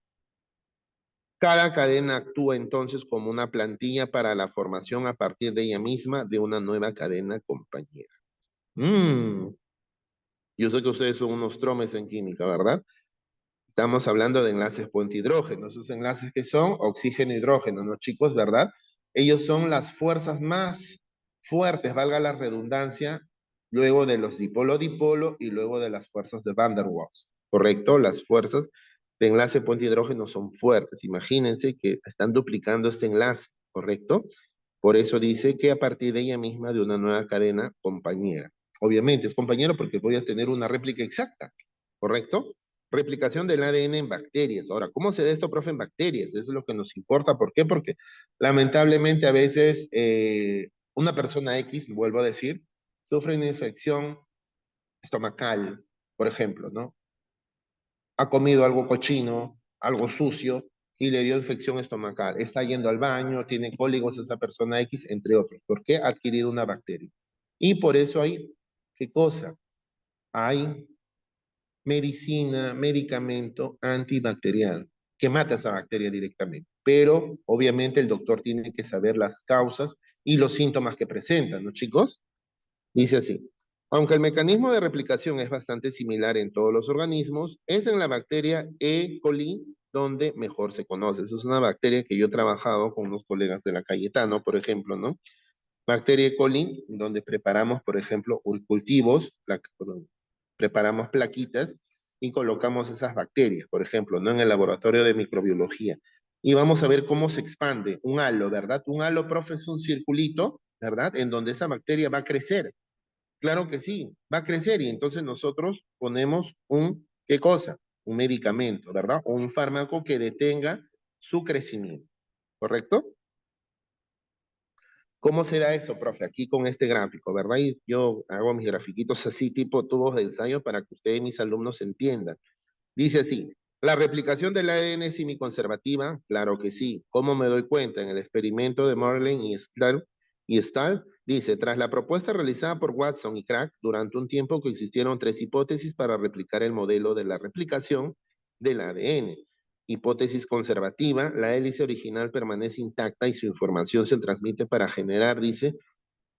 Cada cadena actúa entonces como una plantilla para la formación a partir de ella misma de una nueva cadena compañera. Yo sé que ustedes son unos tromes en química, ¿verdad? Estamos hablando de enlaces puente hidrógeno. Esos enlaces que son oxígeno-hidrógeno, ¿no, chicos? ¿Verdad? Ellos son las fuerzas más fuertes, valga la redundancia, luego de los dipolo-dipolo y luego de las fuerzas de Van der Waals, ¿correcto? Las fuerzas de enlace puente hidrógeno son fuertes. Imagínense que están duplicando este enlace, ¿correcto? Por eso dice que a partir de ella misma de una nueva cadena compañera. Obviamente es compañero porque voy a tener una réplica exacta, ¿correcto? Replicación del ADN en bacterias. Ahora, ¿cómo se da esto, profe, en bacterias? Eso es lo que nos importa. ¿Por qué? Porque lamentablemente a veces una persona X, vuelvo a decir, sufre una infección estomacal, por ejemplo, ¿no? Ha comido algo cochino, algo sucio, y le dio infección estomacal. Está yendo al baño, tiene cólicos esa persona X, entre otros. ¿Por qué? Ha adquirido una bacteria. Y por eso hay, ¿qué cosa? Hay medicina, medicamento antibacterial que mata esa bacteria directamente. Pero obviamente el doctor tiene que saber las causas y los síntomas que presentan, ¿no, chicos? Dice así, aunque el mecanismo de replicación es bastante similar en todos los organismos, es en la bacteria E. coli donde mejor se conoce. Esa es una bacteria que yo he trabajado con unos colegas de la Cayetano, por ejemplo, ¿no? Bacteria E. coli, donde preparamos, por ejemplo, cultivos, preparamos plaquitas y colocamos esas bacterias, por ejemplo, ¿no? En el laboratorio de microbiología. Y vamos a ver cómo se expande un halo, ¿verdad? Un halo, profe, es un circulito, ¿verdad? En donde esa bacteria va a crecer. Claro que sí, va a crecer y entonces nosotros ponemos un, ¿qué cosa? Un medicamento, ¿verdad? O un fármaco que detenga su crecimiento, ¿correcto? ¿Cómo se da eso, profe? Aquí con este gráfico, ¿verdad? Y yo hago mis grafiquitos así, tipo tubos de ensayo, para que ustedes, mis alumnos, entiendan. Dice así, ¿la replicación del ADN es semiconservativa? Claro que sí. ¿Cómo me doy cuenta? En el experimento de Marlin y Stahl, dice, tras la propuesta realizada por Watson y Crick, durante un tiempo que existieron tres hipótesis para replicar el modelo de la replicación del ADN. Hipótesis conservativa, la hélice original permanece intacta y su información se transmite para generar, dice,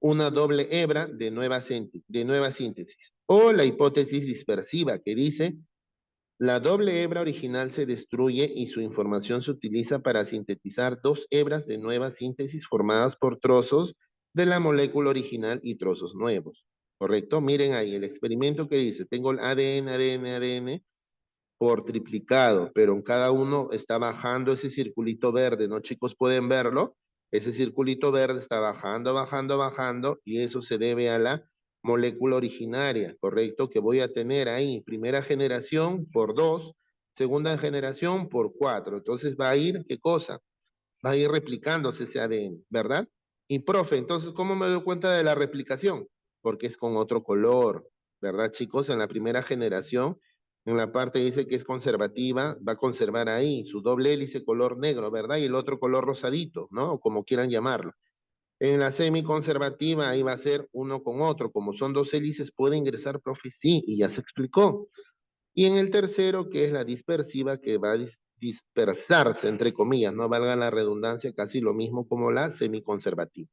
una doble hebra de nueva síntesis. O la hipótesis dispersiva, que dice, la doble hebra original se destruye y su información se utiliza para sintetizar dos hebras de nueva síntesis formadas por trozos de la molécula original y trozos nuevos. ¿Correcto? Miren ahí el experimento que dice, tengo el ADN por triplicado, pero en cada uno está bajando ese circulito verde, ¿no? Chicos, pueden verlo. Ese circulito verde está bajando, bajando, bajando, y eso se debe a la molécula originaria, ¿correcto? Que voy a tener ahí, primera generación por 2, segunda generación por 4. Entonces va a ir, ¿qué cosa? Va a ir replicándose ese ADN, ¿verdad? Y profe, entonces, ¿cómo me doy cuenta de la replicación? Porque es con otro color, ¿verdad, chicos? En la primera generación, en la parte dice que es conservativa, va a conservar ahí su doble hélice color negro, ¿verdad? Y el otro color rosadito, ¿no? O como quieran llamarlo. En la semiconservativa, ahí va a ser uno con otro. Como son dos hélices, puede ingresar, profe, sí, y ya se explicó. Y en el tercero, que es la dispersiva, que va a dispersarse, entre comillas, no valga la redundancia, casi lo mismo como la semiconservativa.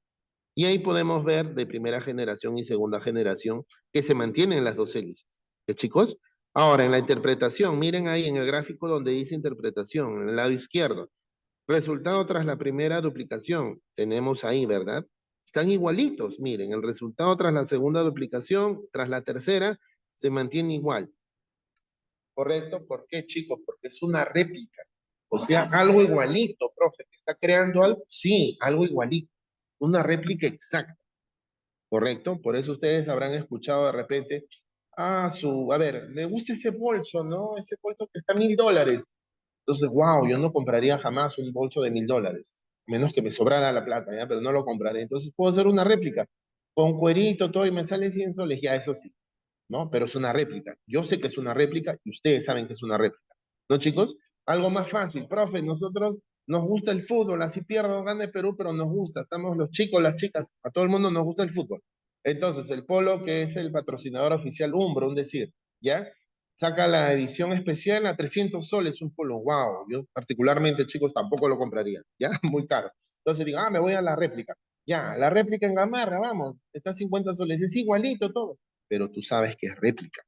Y ahí podemos ver de primera generación y segunda generación que se mantienen las dos hélices. ¿Qué, chicos? Ahora, en la interpretación, miren ahí en el gráfico donde dice interpretación, en el lado izquierdo. Resultado tras la primera duplicación. Tenemos ahí, ¿verdad? Están igualitos. Miren, el resultado tras la segunda duplicación, tras la tercera, se mantiene igual. ¿Correcto? ¿Por qué, chicos? Porque es una réplica. O sea, algo igualito, profe. ¿Está creando algo? Sí, algo igualito. Una réplica exacta. ¿Correcto? Por eso ustedes habrán escuchado de repente, a ver, me gusta ese bolso, ¿no? Ese bolso que está a $1000. Entonces, wow, yo no compraría jamás un bolso de $1000, menos que me sobrara la plata, ¿ya? Pero no lo compraré. Entonces puedo hacer una réplica con cuerito, todo, y me sale 100 soles, ya, eso sí. ¿No? Pero es una réplica. Yo sé que es una réplica y ustedes saben que es una réplica. ¿No, chicos? Algo más fácil, profe, nosotros nos gusta el fútbol, así pierdo, gane Perú, pero nos gusta. Estamos los chicos, las chicas, a todo el mundo nos gusta el fútbol. Entonces, el Polo, que es el patrocinador oficial Umbro, un decir, ¿ya? Saca la edición especial a 300 soles un Polo. Wow, yo particularmente, chicos, tampoco lo compraría, ¿ya? Muy caro. Entonces digo, me voy a la réplica. Ya, la réplica en Gamarra, vamos, está a 50 soles, es igualito todo, pero tú sabes que es réplica.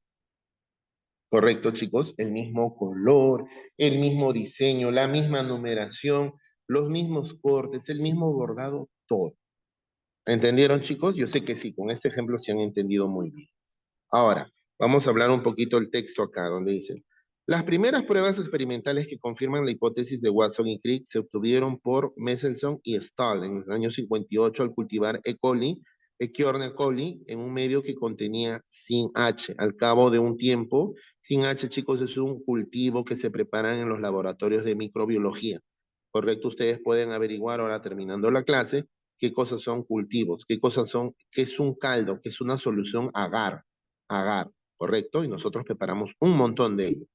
Correcto, chicos, el mismo color, el mismo diseño, la misma numeración, los mismos cortes, el mismo bordado, todo. ¿Entendieron, chicos? Yo sé que sí, con este ejemplo se han entendido muy bien. Ahora, vamos a hablar un poquito el texto acá, donde dice, Las primeras pruebas experimentales que confirman la hipótesis de Watson y Crick se obtuvieron por Mendelssohn y Stahl en el año 58 al cultivar E. coli, Echiornia coli, en un medio que contenía sin H. Al cabo de un tiempo, sin H, chicos, es un cultivo que se preparan en los laboratorios de microbiología. Correcto, ustedes pueden averiguar ahora terminando la clase qué cosas son cultivos, qué es un caldo, qué es una solución agar, agar, correcto, y nosotros preparamos un montón de ellos.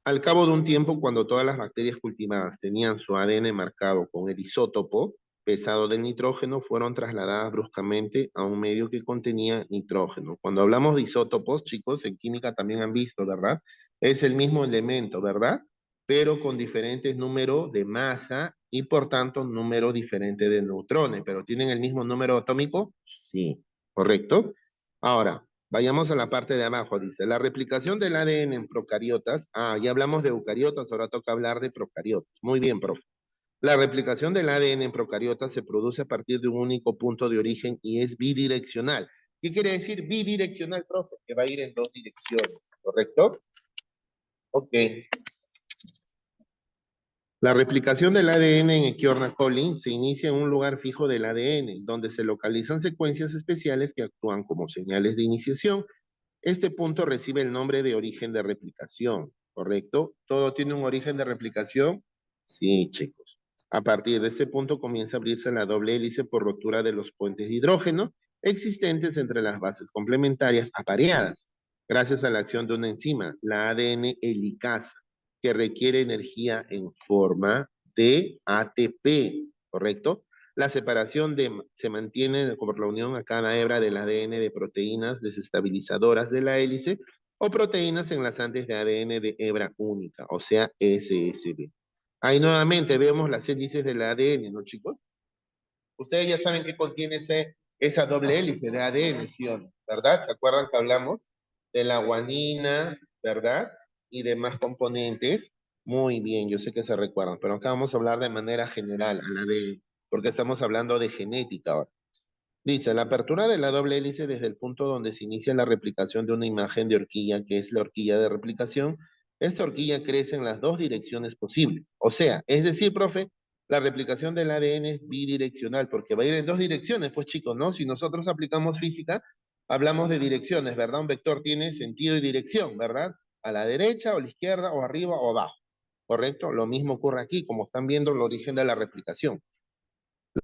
Al cabo de un tiempo, cuando todas las bacterias cultivadas tenían su ADN marcado con el isótopo pesado del nitrógeno, fueron trasladadas bruscamente a un medio que contenía nitrógeno. Cuando hablamos de isótopos, chicos, en química también han visto, ¿verdad? Es el mismo elemento, ¿verdad? Pero con diferentes números de masa y por tanto número diferente de neutrones. ¿Pero tienen el mismo número atómico? Sí, ¿correcto? Ahora, vayamos a la parte de abajo, dice, la replicación del ADN en procariotas, ya hablamos de eucariotas, ahora toca hablar de procariotas. Muy bien, profe. La replicación del ADN en procariotas se produce a partir de un único punto de origen y es bidireccional. ¿Qué quiere decir bidireccional, profe? Que va a ir en dos direcciones, ¿correcto? Ok. La replicación del ADN en Echiornia coli se inicia en un lugar fijo del ADN, donde se localizan secuencias especiales que actúan como señales de iniciación. Este punto recibe el nombre de origen de replicación, ¿correcto? ¿Todo tiene un origen de replicación? Sí, chicos. A partir de este punto comienza a abrirse la doble hélice por rotura de los puentes de hidrógeno existentes entre las bases complementarias apareadas, gracias a la acción de una enzima, la ADN helicasa, que requiere energía en forma de ATP, ¿correcto? La separación se mantiene por la unión a cada hebra del ADN de proteínas desestabilizadoras de la hélice o proteínas enlazantes de ADN de hebra única, o sea, SSB. Ahí nuevamente vemos las hélices del ADN, ¿no, chicos? Ustedes ya saben qué contiene esa doble hélice de ADN, ¿sí o no? ¿Verdad? ¿Se acuerdan que hablamos de la guanina, ¿verdad? Y demás componentes. Muy bien, yo sé que se recuerdan, pero acá vamos a hablar de manera general al ADN, porque estamos hablando de genética ahora. Dice, la apertura de la doble hélice desde el punto donde se inicia la replicación de una imagen de horquilla, que es la horquilla de replicación, esta horquilla crece en las dos direcciones posibles. O sea, es decir, profe, la replicación del ADN es bidireccional, porque va a ir en dos direcciones, pues chicos, ¿no? Si nosotros aplicamos física, hablamos de direcciones, ¿verdad? Un vector tiene sentido y dirección, ¿verdad? A la derecha o a la izquierda o arriba o abajo, ¿correcto? Lo mismo ocurre aquí, como están viendo el origen de la replicación.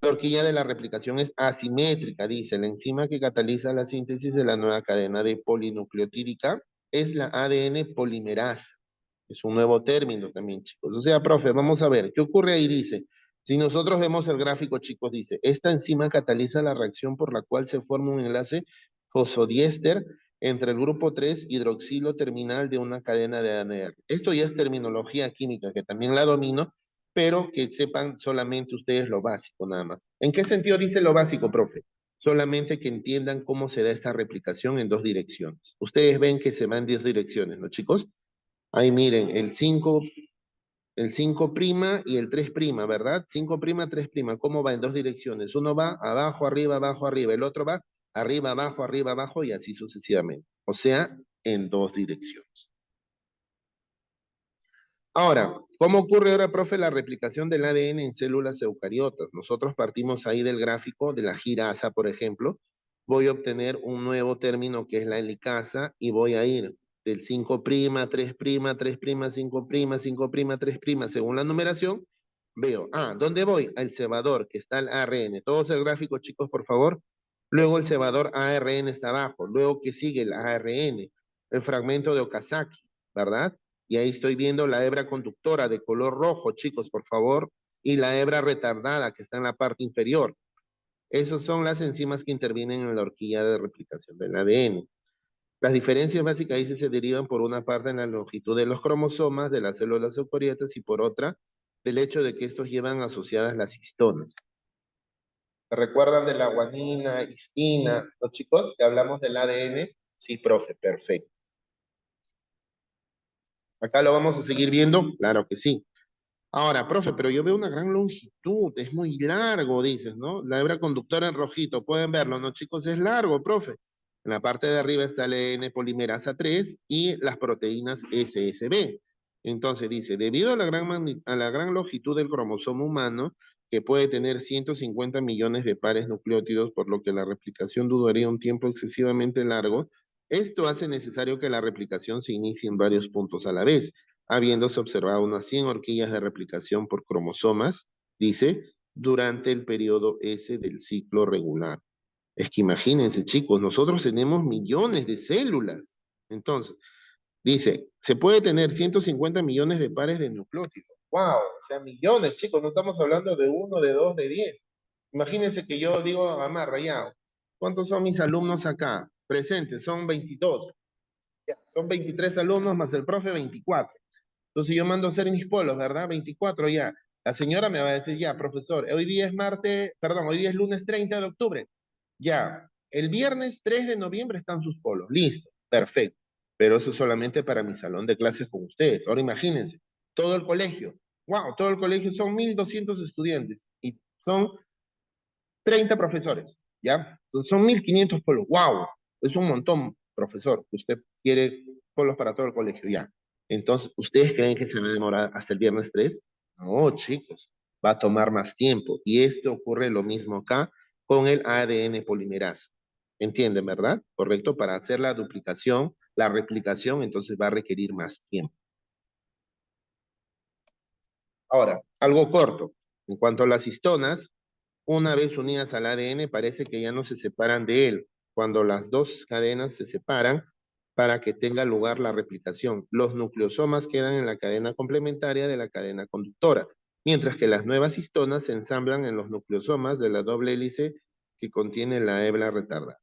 La horquilla de la replicación es asimétrica, dice. La enzima que cataliza la síntesis de la nueva cadena de polinucleotídica es la ADN polimerasa. Es un nuevo término también, chicos. O sea, profe, vamos a ver, ¿qué ocurre ahí? Dice, si nosotros vemos el gráfico, chicos, dice, esta enzima cataliza la reacción por la cual se forma un enlace fosfodiéster entre el grupo 3 hidroxilo terminal de una cadena de ADN. Esto ya es terminología química, que también la domino, pero que sepan solamente ustedes lo básico nada más. ¿En qué sentido dice lo básico, profe? Solamente que entiendan cómo se da esta replicación en dos direcciones. Ustedes ven que se van en dos direcciones, ¿no, chicos? Ahí miren, el 5' y el 3', ¿verdad? 5', 3', ¿cómo va en dos direcciones? Uno va abajo, arriba, el otro va arriba, abajo y así sucesivamente. O sea, en dos direcciones. Ahora, ¿cómo ocurre ahora, profe, la replicación del ADN en células eucariotas? Nosotros partimos ahí del gráfico de la girasa, por ejemplo. Voy a obtener un nuevo término que es la helicasa y voy a ir del 5', 3', 3', 5', 5', 3', según la numeración. Veo, ¿dónde voy? Al cebador, que está el ARN. Todos el gráfico, chicos, por favor. Luego el cebador ARN está abajo. Luego que sigue el ARN, el fragmento de Okazaki, ¿verdad? Y ahí estoy viendo la hebra conductora de color rojo, chicos, por favor, y la hebra retardada que está en la parte inferior. Esas son las enzimas que intervienen en la horquilla de replicación del ADN. Las diferencias básicas ahí se derivan por una parte en la longitud de los cromosomas de las células eucariotas y por otra del hecho de que estos llevan asociadas las histonas. ¿Se recuerdan de la guanina, histina, los chicos, que hablamos del ADN? Sí, profe, perfecto. ¿Acá lo vamos a seguir viendo? Claro que sí. Ahora, profe, pero yo veo una gran longitud, es muy largo, dices, ¿no? La hebra conductora en rojito, pueden verlo, ¿no, chicos? Es largo, profe. En la parte de arriba está el ADN polimerasa 3 y las proteínas SSB. Entonces dice, debido a a la gran longitud del cromosoma humano, que puede tener 150 millones de pares nucleótidos, por lo que la replicación duraría un tiempo excesivamente largo, esto hace necesario que la replicación se inicie en varios puntos a la vez, habiéndose observado unas 100 horquillas de replicación por cromosomas, dice, durante el periodo S del ciclo regular. Es que imagínense, chicos, nosotros tenemos millones de células. Entonces, dice, se puede tener 150 millones de pares de nucleótidos. ¡Wow! O sea, millones, chicos, no estamos hablando de uno, de dos, de 10. Imagínense que yo digo, amarra, ya, ¿cuántos son mis alumnos acá? Presentes, son 22. Ya, son 23 alumnos más el profe, 24. Entonces yo mando a hacer mis polos, ¿verdad? 24 ya. La señora me va a decir, ya, profesor, hoy día es martes, perdón, hoy día es lunes 30 de octubre. Ya, el viernes 3 de noviembre están sus polos. Listo, perfecto. Pero eso es solamente para mi salón de clases con ustedes. Ahora imagínense, todo el colegio. Wow, todo el colegio son 1.200 estudiantes y son 30 profesores, ¿ya? Son 1.500 polos. ¡Wow! Es un montón, profesor. Usted quiere polos para todo el colegio, ya. Entonces, ¿ustedes creen que se va a demorar hasta el viernes 3? No, chicos, va a tomar más tiempo. Y esto ocurre lo mismo acá con el ADN polimerasa. ¿Entienden, verdad? Correcto, para hacer la duplicación, la replicación, entonces va a requerir más tiempo. Ahora, algo corto. En cuanto a las histonas, una vez unidas al ADN, parece que ya no se separan de él, cuando las dos cadenas se separan para que tenga lugar la replicación. Los nucleosomas quedan en la cadena complementaria de la cadena conductora, mientras que las nuevas histonas se ensamblan en los nucleosomas de la doble hélice que contiene la hebra retardada.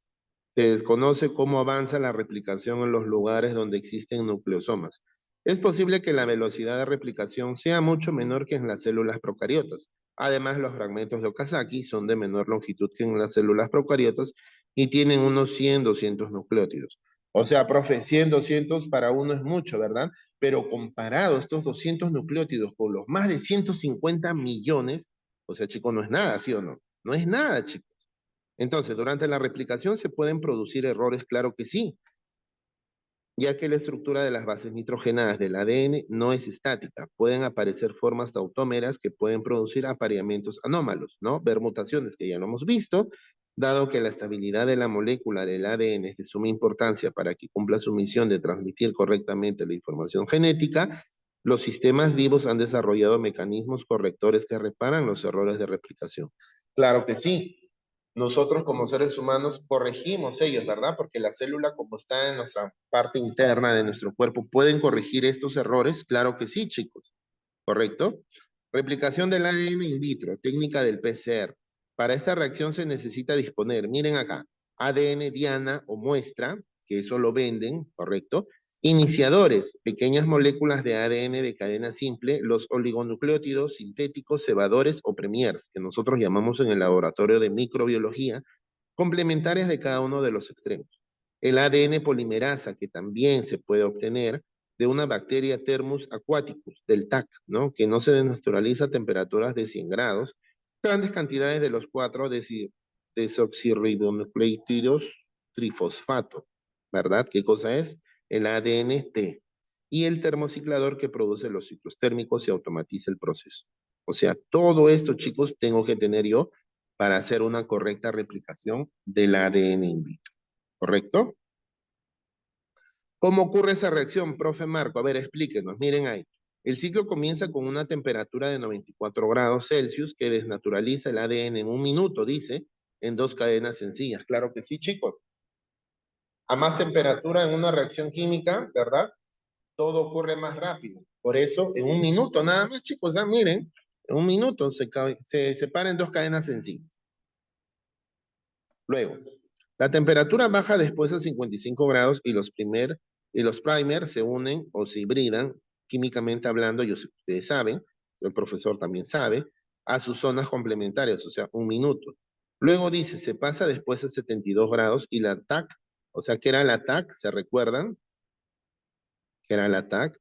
Se desconoce cómo avanza la replicación en los lugares donde existen nucleosomas. Es posible que la velocidad de replicación sea mucho menor que en las células procariotas. Además, los fragmentos de Okazaki son de menor longitud que en las células procariotas y tienen unos 100, 200 nucleótidos. O sea, profe, 100, 200 para uno es mucho, ¿verdad? Pero comparado estos 200 nucleótidos con los más de 150 millones, o sea, chico, no es nada, ¿sí o no? No es nada, chico. Entonces, durante la replicación se pueden producir errores, claro que sí, ya que la estructura de las bases nitrogenadas del ADN no es estática. Pueden aparecer formas tautómeras que pueden producir apareamientos anómalos, ¿no? Ver mutaciones que ya lo hemos visto, dado que la estabilidad de la molécula del ADN es de suma importancia para que cumpla su misión de transmitir correctamente la información genética. Los sistemas vivos han desarrollado mecanismos correctores que reparan los errores de replicación. Claro que sí. Nosotros como seres humanos corregimos ellos, ¿verdad? Porque la célula, como está en nuestra parte interna de nuestro cuerpo, ¿pueden corregir estos errores? Claro que sí, chicos. ¿Correcto? Replicación del ADN in vitro, técnica del PCR. Para esta reacción se necesita disponer, miren acá, ADN diana o muestra, que eso lo venden, ¿correcto? Iniciadores, pequeñas moléculas de ADN de cadena simple, los oligonucleótidos sintéticos, cebadores o premiers, que nosotros llamamos en el laboratorio de microbiología, complementarias de cada uno de los extremos. El ADN polimerasa, que también se puede obtener de una bacteria Thermus aquaticus, del TAC, ¿no? Que no se desnaturaliza a temperaturas de 100 grados, grandes cantidades de los 4 desoxirribonucleótidos trifosfato, ¿verdad? ¿Qué cosa es? El ADN T. Y el termociclador que produce los ciclos térmicos y automatiza el proceso. O sea, todo esto, chicos, tengo que tener yo para hacer una correcta replicación del ADN in vitro. ¿Correcto? ¿Cómo ocurre esa reacción, profe Marco? A ver, explíquenos. Miren ahí. El ciclo comienza con una temperatura de 94 grados Celsius que desnaturaliza el ADN en un minuto, dice, en dos cadenas sencillas. Claro que sí, chicos. A más temperatura en una reacción química, ¿verdad? Todo ocurre más rápido. Por eso, en un minuto nada más, chicos, miren, en un minuto se separan dos cadenas sencillas. Luego, la temperatura baja después a 55 grados y los primers se unen o se hibridan, químicamente hablando, yo sé que ustedes saben, el profesor también sabe, a sus zonas complementarias, o sea, un minuto. Luego dice, se pasa después a 72 grados y la TAC, o sea, ¿qué era la TAC? ¿Se recuerdan? ¿Qué era la TAC?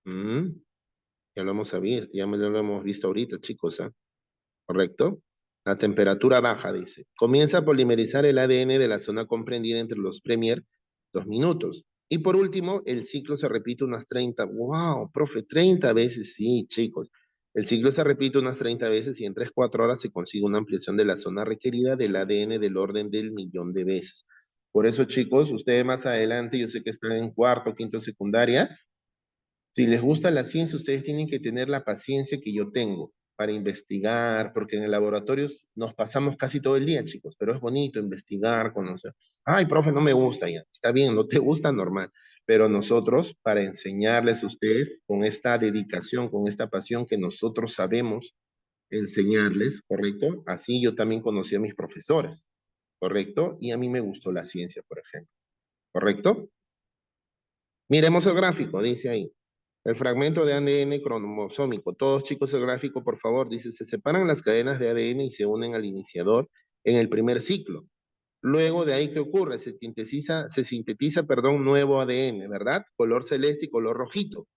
Ya lo hemos sabido, lo hemos visto ahorita, chicos, ¿ah? ¿Correcto? A temperatura baja, dice. Comienza a polimerizar el ADN de la zona comprendida entre los Premier 2 minutos. Y por último, el ciclo se repite unas 30. ¡Wow, profe! 30 veces, sí, chicos. El ciclo se repite unas 30 veces y en 3-4 horas se consigue una ampliación de la zona requerida del ADN del orden del millón de veces. Por eso, chicos, ustedes más adelante, yo sé que están en cuarto, quinto, secundaria, si les gusta la ciencia, ustedes tienen que tener la paciencia que yo tengo para investigar, porque en el laboratorio nos pasamos casi todo el día, chicos, pero es bonito investigar, conocer. Ay, profe, no me gusta ya. Está bien, no te gusta, normal. Pero nosotros, para enseñarles a ustedes con esta dedicación, con esta pasión que nosotros sabemos enseñarles, ¿correcto? Así yo también conocí a mis profesores, ¿correcto? Y a mí me gustó la ciencia, por ejemplo, ¿correcto? Miremos el gráfico, dice ahí. El fragmento de ADN cromosómico. Todos chicos, el gráfico, por favor, dice, se separan las cadenas de ADN y se unen al iniciador en el primer ciclo. Luego de ahí, ¿qué ocurre? Se sintetiza, perdón, nuevo ADN, ¿verdad? Color celeste y color rojito.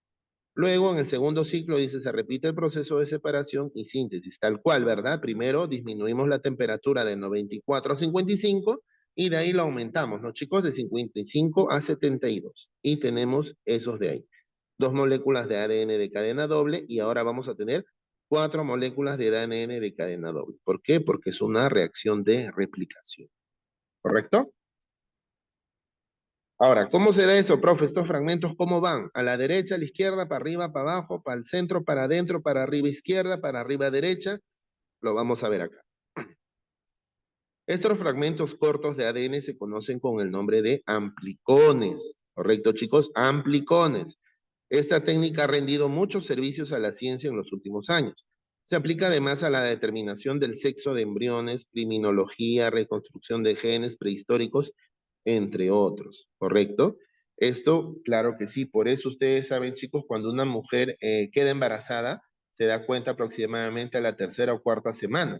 Luego, en el segundo ciclo, dice, se repite el proceso de separación y síntesis, tal cual, ¿verdad? Primero disminuimos la temperatura de 94 a 55 y de ahí lo aumentamos, ¿no, chicos? De 55 a 72. Y tenemos esos de ahí. 2 moléculas de ADN de cadena doble y ahora vamos a tener 4 moléculas de ADN de cadena doble. ¿Por qué? Porque es una reacción de replicación. ¿Correcto? Ahora, ¿cómo se da eso, profe? Estos fragmentos, ¿cómo van? A la derecha, a la izquierda, para arriba, para abajo, para el centro, para adentro, para arriba, izquierda, para arriba, derecha. Lo vamos a ver acá. Estos fragmentos cortos de ADN se conocen con el nombre de amplicones. ¿Correcto, chicos? Amplicones. Esta técnica ha rendido muchos servicios a la ciencia en los últimos años. Se aplica además a la determinación del sexo de embriones, criminología, reconstrucción de genes prehistóricos, entre otros, ¿correcto? Esto, claro que sí. Por eso ustedes saben, chicos, cuando una mujer queda embarazada, se da cuenta aproximadamente a la tercera o cuarta semana,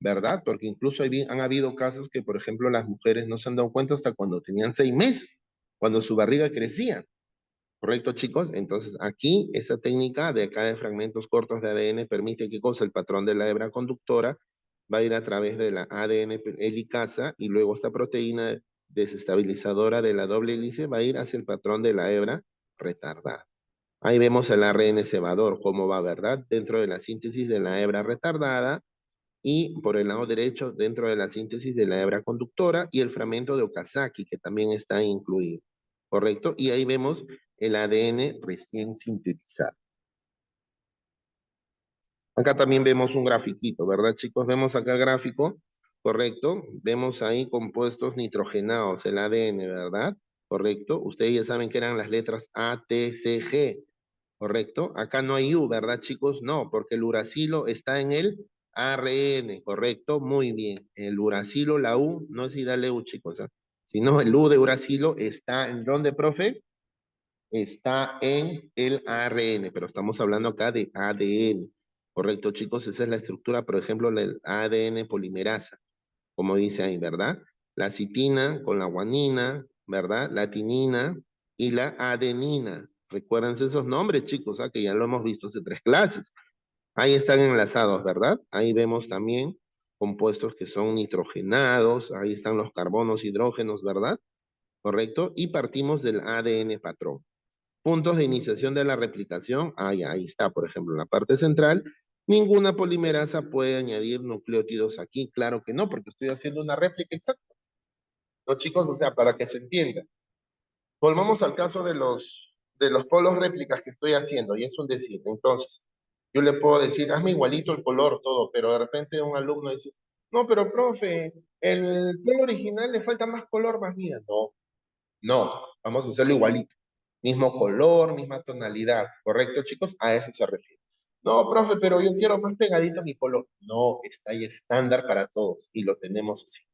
¿verdad? Porque incluso han habido casos que, por ejemplo, las mujeres no se han dado cuenta hasta cuando tenían 6 meses, cuando su barriga crecía. ¿Correcto, chicos? Entonces, aquí, esa técnica de acá de fragmentos cortos de ADN permite que cosa el patrón de la hebra conductora va a ir a través de la ADN helicasa y luego esta proteína desestabilizadora de la doble hélice va a ir hacia el patrón de la hebra retardada. Ahí vemos el ARN cebador, cómo va, ¿verdad? Dentro de la síntesis de la hebra retardada y por el lado derecho dentro de la síntesis de la hebra conductora y el fragmento de Okazaki, que también está incluido, ¿correcto? Y ahí vemos el ADN recién sintetizado. Acá también vemos un grafiquito, ¿verdad, chicos? Vemos acá el gráfico, ¿correcto? Vemos ahí compuestos nitrogenados, el ADN, ¿verdad? ¿Correcto? Ustedes ya saben que eran las letras A, T, C, G, ¿correcto? Acá no hay U, ¿verdad, chicos? No, porque el uracilo está en el ARN, ¿correcto? Muy bien. El uracilo, la U, no es darle U, chicos, ¿eh? Sino el U de uracilo está en ¿dónde, profe? Está en el ARN, pero estamos hablando acá de ADN. ¿Correcto, chicos? Esa es la estructura, por ejemplo, del ADN polimerasa, como dice ahí, ¿verdad? La citina con la guanina, ¿verdad? La tinina y la adenina. Recuérdense esos nombres, chicos, ¿ah? Que ya lo hemos visto hace 3 clases. Ahí están enlazados, ¿verdad? Ahí vemos también compuestos que son nitrogenados, ahí están los carbonos, hidrógenos, ¿verdad? ¿Correcto? Y partimos del ADN patrón. Puntos de iniciación de la replicación, ahí está, por ejemplo, en la parte central. Ninguna polimerasa puede añadir nucleótidos aquí, claro que no, porque estoy haciendo una réplica exacta. ¿No, chicos? O sea, para que se entienda. Volvamos al caso de los polos réplicas que estoy haciendo, y es un decir. Entonces, yo le puedo decir, hazme igualito el color, todo, pero de repente un alumno dice, no, pero profe, el polo original le falta más color, más vida. No, no, vamos a hacerlo igualito. Mismo color, misma tonalidad. ¿Correcto, chicos? A eso se refiere. No, profe, pero yo quiero más pegadito a mi color. No, está ahí estándar para todos y lo tenemos así.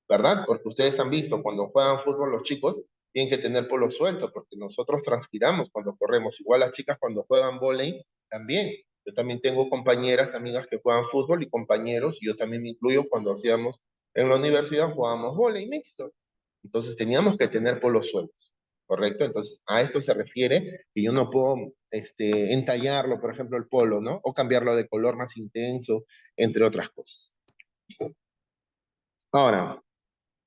¿Verdad? Porque ustedes han visto cuando juegan fútbol los chicos tienen que tener polo suelto porque nosotros transpiramos cuando corremos. Igual las chicas cuando juegan vóley también. Yo también tengo compañeras, amigas que juegan fútbol y compañeros, y yo también me incluyo cuando hacíamos en la universidad, jugábamos vóley mixto. Entonces teníamos que tener polos sueltos, ¿correcto? Entonces a esto se refiere que yo no puedo entallarlo, por ejemplo, el polo, ¿no? O cambiarlo de color más intenso, entre otras cosas. Ahora,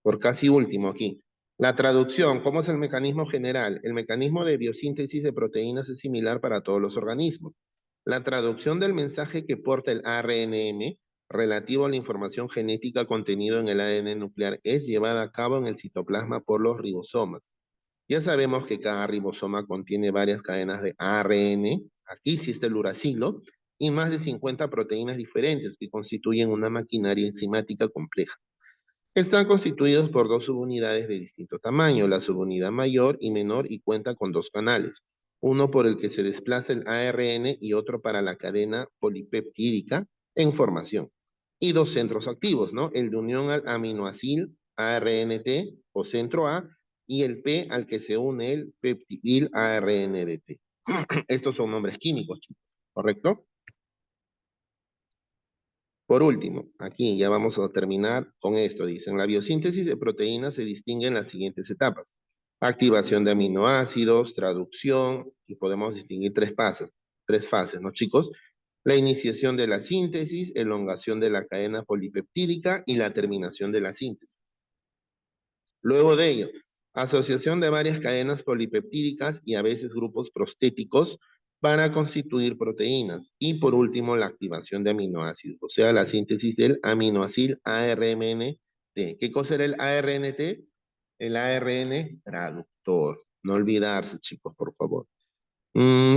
por casi último aquí. La traducción, ¿cómo es el mecanismo general? El mecanismo de biosíntesis de proteínas es similar para todos los organismos. La traducción del mensaje que porta el ARNM relativo a la información genética contenida en el ADN nuclear es llevada a cabo en el citoplasma por los ribosomas. Ya sabemos que cada ribosoma contiene varias cadenas de ARN, aquí sí está el uracilo, y más de 50 proteínas diferentes que constituyen una maquinaria enzimática compleja. Están constituidos por dos subunidades de distinto tamaño, la subunidad mayor y menor, y cuenta con dos canales, uno por el que se desplaza el ARN y otro para la cadena polipeptídica en formación. Y dos centros activos, ¿no? El de unión al aminoácido ARNT o centro A y el P al que se une el peptidil ARNDT. Estos son nombres químicos, chicos, ¿correcto? Por último, aquí ya vamos a terminar con esto. Dicen, la biosíntesis de proteínas se distingue en las siguientes etapas. Activación de aminoácidos, traducción, y podemos distinguir tres fases, ¿no, chicos? La iniciación de la síntesis, elongación de la cadena polipeptídica y la terminación de la síntesis. Luego de ello, asociación de varias cadenas polipeptídicas y a veces grupos prostéticos para constituir proteínas. Y por último, la activación de aminoácidos, o sea, la síntesis del aminoácido ARNT. ¿Qué cosa era el ARNT? El ARN traductor. No olvidarse, chicos, por favor.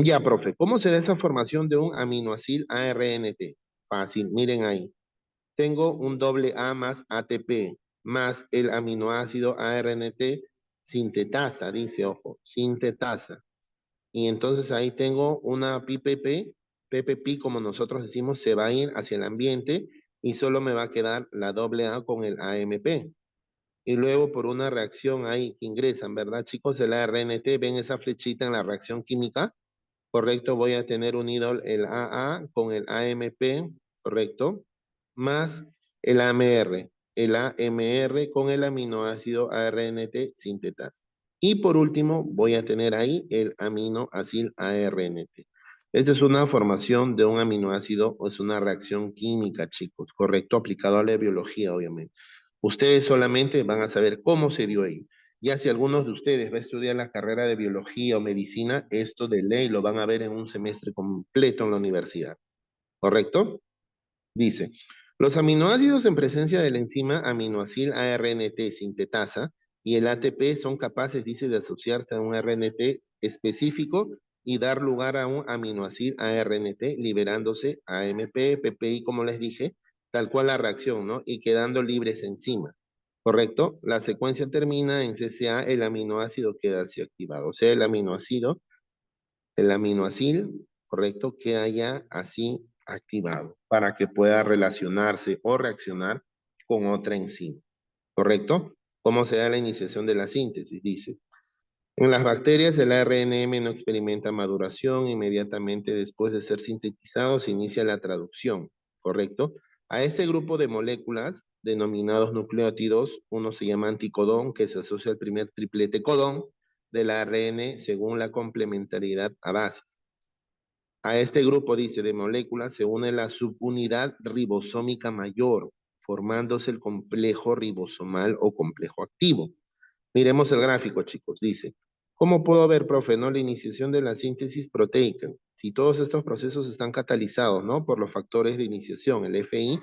Ya, profe, ¿cómo se da esa formación de un aminoácido ARNT? Fácil, miren ahí. Tengo un doble A más ATP más el aminoácido ARNT sintetasa, dice, ojo, sintetasa. Y entonces ahí tengo una PPP, PPP como nosotros decimos, se va a ir hacia el ambiente y solo me va a quedar la doble A con el AMP. Y luego por una reacción ahí que ingresan, ¿verdad, chicos? El ARNT, ven esa flechita en la reacción química, ¿correcto? Voy a tener unido el AA con el AMP, ¿correcto? Más el AMR, el AMR con el aminoácido ARNT sintetasa. Y por último, voy a tener ahí el aminoácido ARNT. Esta es una formación de un aminoácido, o es una reacción química, chicos, ¿correcto? Aplicado a la biología, obviamente. Ustedes solamente van a saber cómo se dio ahí. Ya si algunos de ustedes va a estudiar la carrera de biología o medicina, esto de ley lo van a ver en un semestre completo en la universidad. ¿Correcto? Dice, los aminoácidos en presencia de la enzima aminoácido ARNT sintetasa y el ATP son capaces, dice, de asociarse a un RNT específico y dar lugar a un aminoácido ARNT, liberándose AMP, PPI, como les dije, tal cual la reacción, ¿no? Y quedando libres encima. ¿Correcto? La secuencia termina en CCA, el aminoácido queda así activado. O sea, el aminoácido, ¿correcto? Queda ya así activado para que pueda relacionarse o reaccionar con otra enzima. ¿Correcto? ¿Cómo se da la iniciación de la síntesis? Dice, en las bacterias el ARNM no experimenta maduración, inmediatamente después de ser sintetizado se inicia la traducción, ¿correcto? A este grupo de moléculas denominados nucleótidos, uno se llama anticodón, que se asocia al primer triplete codón del ARN según la complementariedad a bases. A este grupo, dice, de moléculas se une la subunidad ribosómica mayor, formándose el complejo ribosomal o complejo activo. Miremos el gráfico, chicos. Dice, ¿cómo puedo ver, profe, no? La iniciación de la síntesis proteica. Si todos estos procesos están catalizados, ¿no? Por los factores de iniciación, el FI,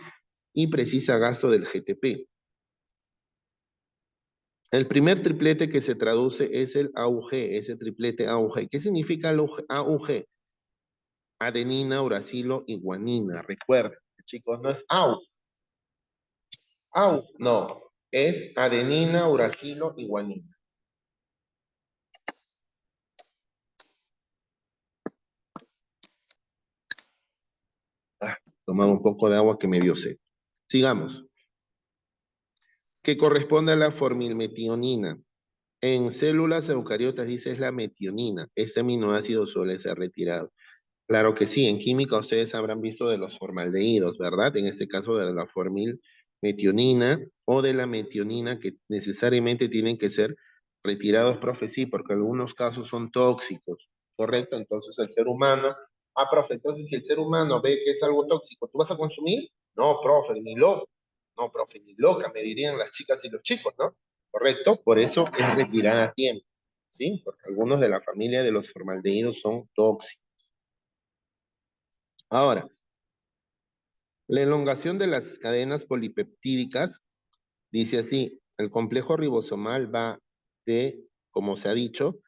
y precisa gasto del GTP. El primer triplete que se traduce es el AUG, ese triplete AUG. ¿Qué significa el AUG? Adenina, uracilo y guanina. Recuerden, chicos, no es AU. AU, no. Es adenina, uracilo y guanina. Tomar un poco de agua que me dio sed. Sigamos. Que corresponde a la formilmetionina. En células eucariotas dice es la metionina. Este aminoácido suele ser retirado. Claro que sí, en química ustedes habrán visto de los formaldehídos, ¿verdad? En este caso de la formilmetionina o de la metionina que necesariamente tienen que ser retirados, profe, sí, porque algunos casos son tóxicos, ¿correcto? Entonces el ser humano, profe, entonces si el ser humano ve que es algo tóxico, ¿tú vas a consumir? No, profe, ni loco. No, profe, ni loca, me dirían las chicas y los chicos, ¿no? Correcto, por eso es retirada a tiempo, ¿sí? Porque algunos de la familia de los formaldehídos son tóxicos. Ahora, la elongación de las cadenas polipeptídicas dice así, el complejo ribosomal va de, como se ha dicho,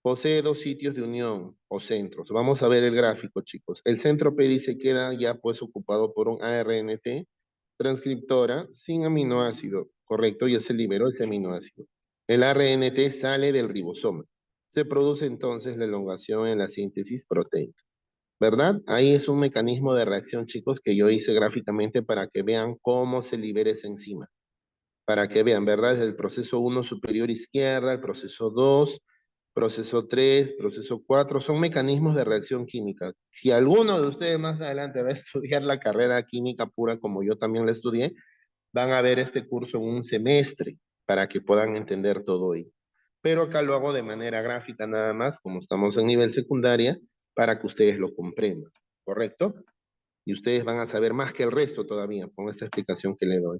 posee dos sitios de unión o centros. Vamos a ver el gráfico, chicos. El centro P dice queda ya pues ocupado por un ARNT transcriptora sin aminoácido, correcto, ya se liberó ese aminoácido. El ARNT sale del ribosoma. Se produce entonces la elongación en la síntesis proteica, ¿verdad? Ahí es un mecanismo de reacción, chicos, que yo hice gráficamente para que vean cómo se libera esa enzima. Para que vean, ¿verdad? Desde el proceso 1 superior izquierda, el proceso 2, proceso 3, proceso 4, son mecanismos de reacción química. Si alguno de ustedes más adelante va a estudiar la carrera química pura, como yo también la estudié, van a ver este curso en un semestre para que puedan entender todo ello. Pero acá lo hago de manera gráfica nada más, como estamos en nivel secundaria, para que ustedes lo comprendan, ¿correcto? Y ustedes van a saber más que el resto todavía con esta explicación que le doy.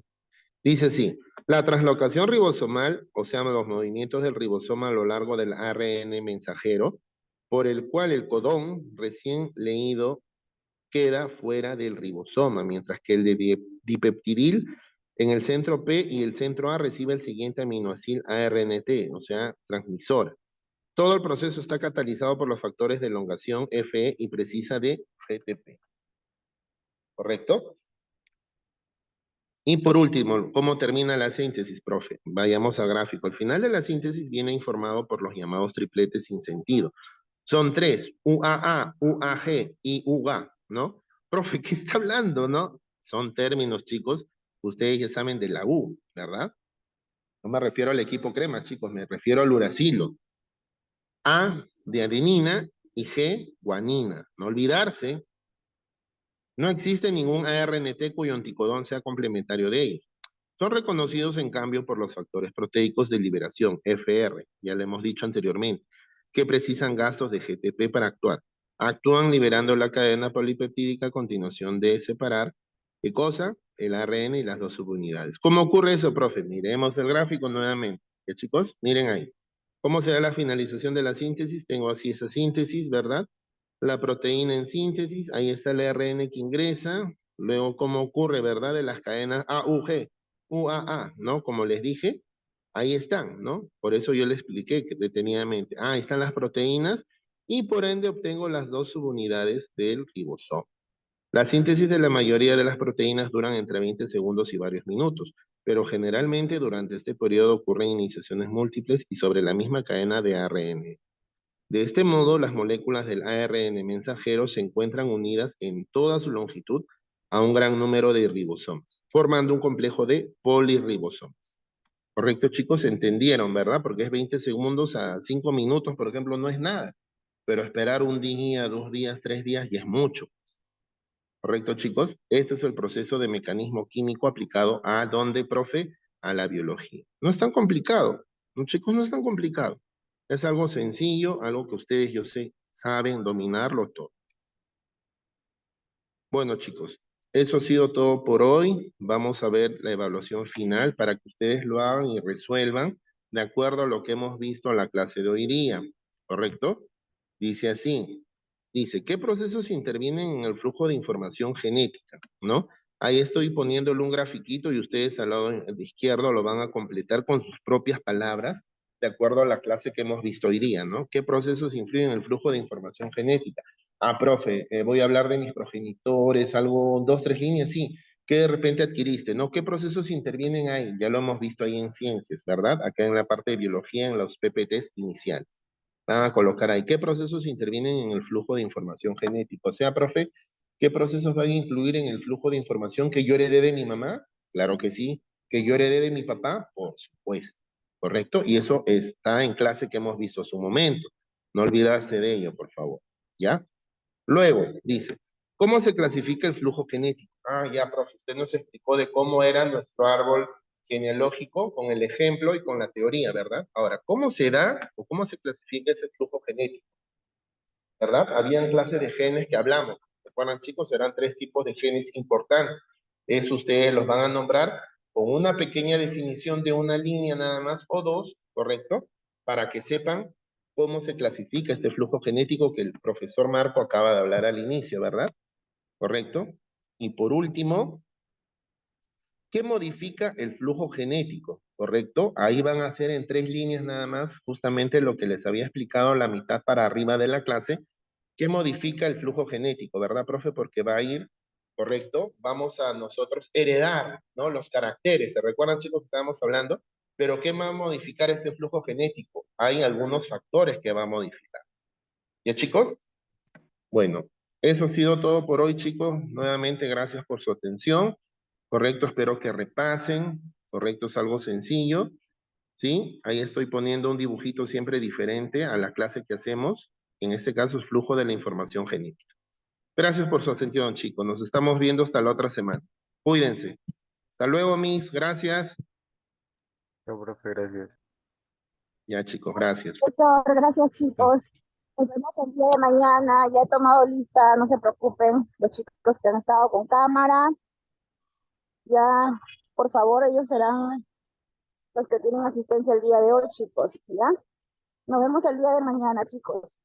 Dice así, la translocación ribosomal, o sea, los movimientos del ribosoma a lo largo del ARN mensajero, por el cual el codón recién leído queda fuera del ribosoma, mientras que el de dipeptidil en el centro P y el centro A recibe el siguiente aminoácido ARNT, o sea, transmisor. Todo el proceso está catalizado por los factores de elongación FE y precisa de GTP. ¿Correcto? Y por último, ¿cómo termina la síntesis, profe? Vayamos al gráfico. Al final de la síntesis viene informado por los llamados tripletes sin sentido. Son tres, UAA, UAG y UGA, ¿no? Profe, ¿qué está hablando, no? Son términos, chicos. Ustedes ya saben de la U, ¿verdad? No me refiero al equipo crema, chicos, me refiero al uracilo. A de adenina y G, guanina. No olvidarse, no existe ningún ARNT cuyo anticodón sea complementario de ellos. Son reconocidos en cambio por los factores proteicos de liberación, FR, ya lo hemos dicho anteriormente, que precisan gastos de GTP para actuar. Actúan liberando la cadena polipeptídica a continuación de separar, ¿qué cosa? El ARN y las dos subunidades. ¿Cómo ocurre eso, profe? Miremos el gráfico nuevamente. ¿Ya, chicos? Miren ahí. ¿Cómo se da la finalización de la síntesis? Tengo así esa síntesis, ¿verdad? La proteína en síntesis, ahí está el ARN que ingresa, luego cómo ocurre, ¿verdad? De las cadenas AUG, UAA, ¿no? Como les dije, ahí están, ¿no? Por eso yo les expliqué detenidamente. Ah, ahí están las proteínas y por ende obtengo las dos subunidades del ribosoma. La síntesis de la mayoría de las proteínas duran entre 20 segundos y varios minutos, pero generalmente durante este periodo ocurren iniciaciones múltiples y sobre la misma cadena de ARN. De este modo, las moléculas del ARN mensajero se encuentran unidas en toda su longitud a un gran número de ribosomas, formando un complejo de polirribosomas. Correcto, chicos, entendieron, ¿verdad? Porque es 20 segundos a 5 minutos, por ejemplo, no es nada. Pero esperar un día, 2 días, 3 días ya es mucho. Correcto, chicos. Este es el proceso de mecanismo químico aplicado a ¿dónde, profe? A la biología. No es tan complicado. No, chicos, no es tan complicado. Es algo sencillo, algo que ustedes, yo sé, saben dominarlo todo. Bueno, chicos, eso ha sido todo por hoy. Vamos a ver la evaluación final para que ustedes lo hagan y resuelvan de acuerdo a lo que hemos visto en la clase de hoy día. ¿Correcto? Dice así. Dice, ¿qué procesos intervienen en el flujo de información genética? ¿No? Ahí estoy poniéndole un grafiquito y ustedes al lado izquierdo lo van a completar con sus propias palabras de acuerdo a la clase que hemos visto hoy día, ¿no? ¿Qué procesos influyen en el flujo de información genética? Ah, profe, voy a hablar de mis progenitores, algo, 2, 3 líneas, sí. ¿Qué de repente adquiriste? ¿No? ¿Qué procesos intervienen ahí? Ya lo hemos visto ahí en ciencias, ¿verdad? Acá en la parte de biología, en los PPTs iniciales. Van a colocar ahí, ¿qué procesos intervienen en el flujo de información genética? O sea, profe, ¿qué procesos van a incluir en el flujo de información que yo heredé de mi mamá? Claro que sí. ¿Que yo heredé de mi papá? Por supuesto. ¿Correcto? Y eso está en clase que hemos visto a su momento. No olvidaste de ello, por favor. ¿Ya? Luego, dice, ¿cómo se clasifica el flujo genético? Ah, ya, profe, usted nos explicó de cómo era nuestro árbol genealógico con el ejemplo y con la teoría, ¿verdad? Ahora, ¿cómo se da o cómo se clasifica ese flujo genético? ¿Verdad? Habían clases de genes que hablamos. ¿Recuerdan, chicos? Eran 3 tipos de genes importantes. Eso ustedes los van a nombrar con una pequeña definición de una línea nada más o dos, ¿correcto? Para que sepan cómo se clasifica este flujo genético que el profesor Marco acaba de hablar al inicio, ¿verdad? ¿Correcto? Y por último, ¿qué modifica el flujo genético? ¿Correcto? Ahí van a hacer en 3 líneas nada más, justamente lo que les había explicado la mitad para arriba de la clase. ¿Qué modifica el flujo genético? ¿Verdad, profe? Porque va a ir, ¿correcto? Vamos a nosotros heredar, ¿no? Los caracteres. ¿Se recuerdan, chicos, que estábamos hablando? Pero ¿qué va a modificar este flujo genético? Hay algunos factores que va a modificar. ¿Ya, chicos? Bueno, eso ha sido todo por hoy, chicos. Nuevamente, gracias por su atención. Correcto, espero que repasen. Correcto, es algo sencillo. ¿Sí? Ahí estoy poniendo un dibujito siempre diferente a la clase que hacemos. En este caso es flujo de la información genética. Gracias por su atención, chicos. Nos estamos viendo hasta la otra semana. Cuídense. Hasta luego, mis. Gracias. Chao, profe, gracias. Ya, chicos, gracias. Profesor, gracias chicos. Nos vemos el día de mañana. Ya he tomado lista, no se preocupen. Los chicos que han estado con cámara, ya, por favor, ellos serán los que tienen asistencia el día de hoy, chicos. ¿Ya? Nos vemos el día de mañana, chicos.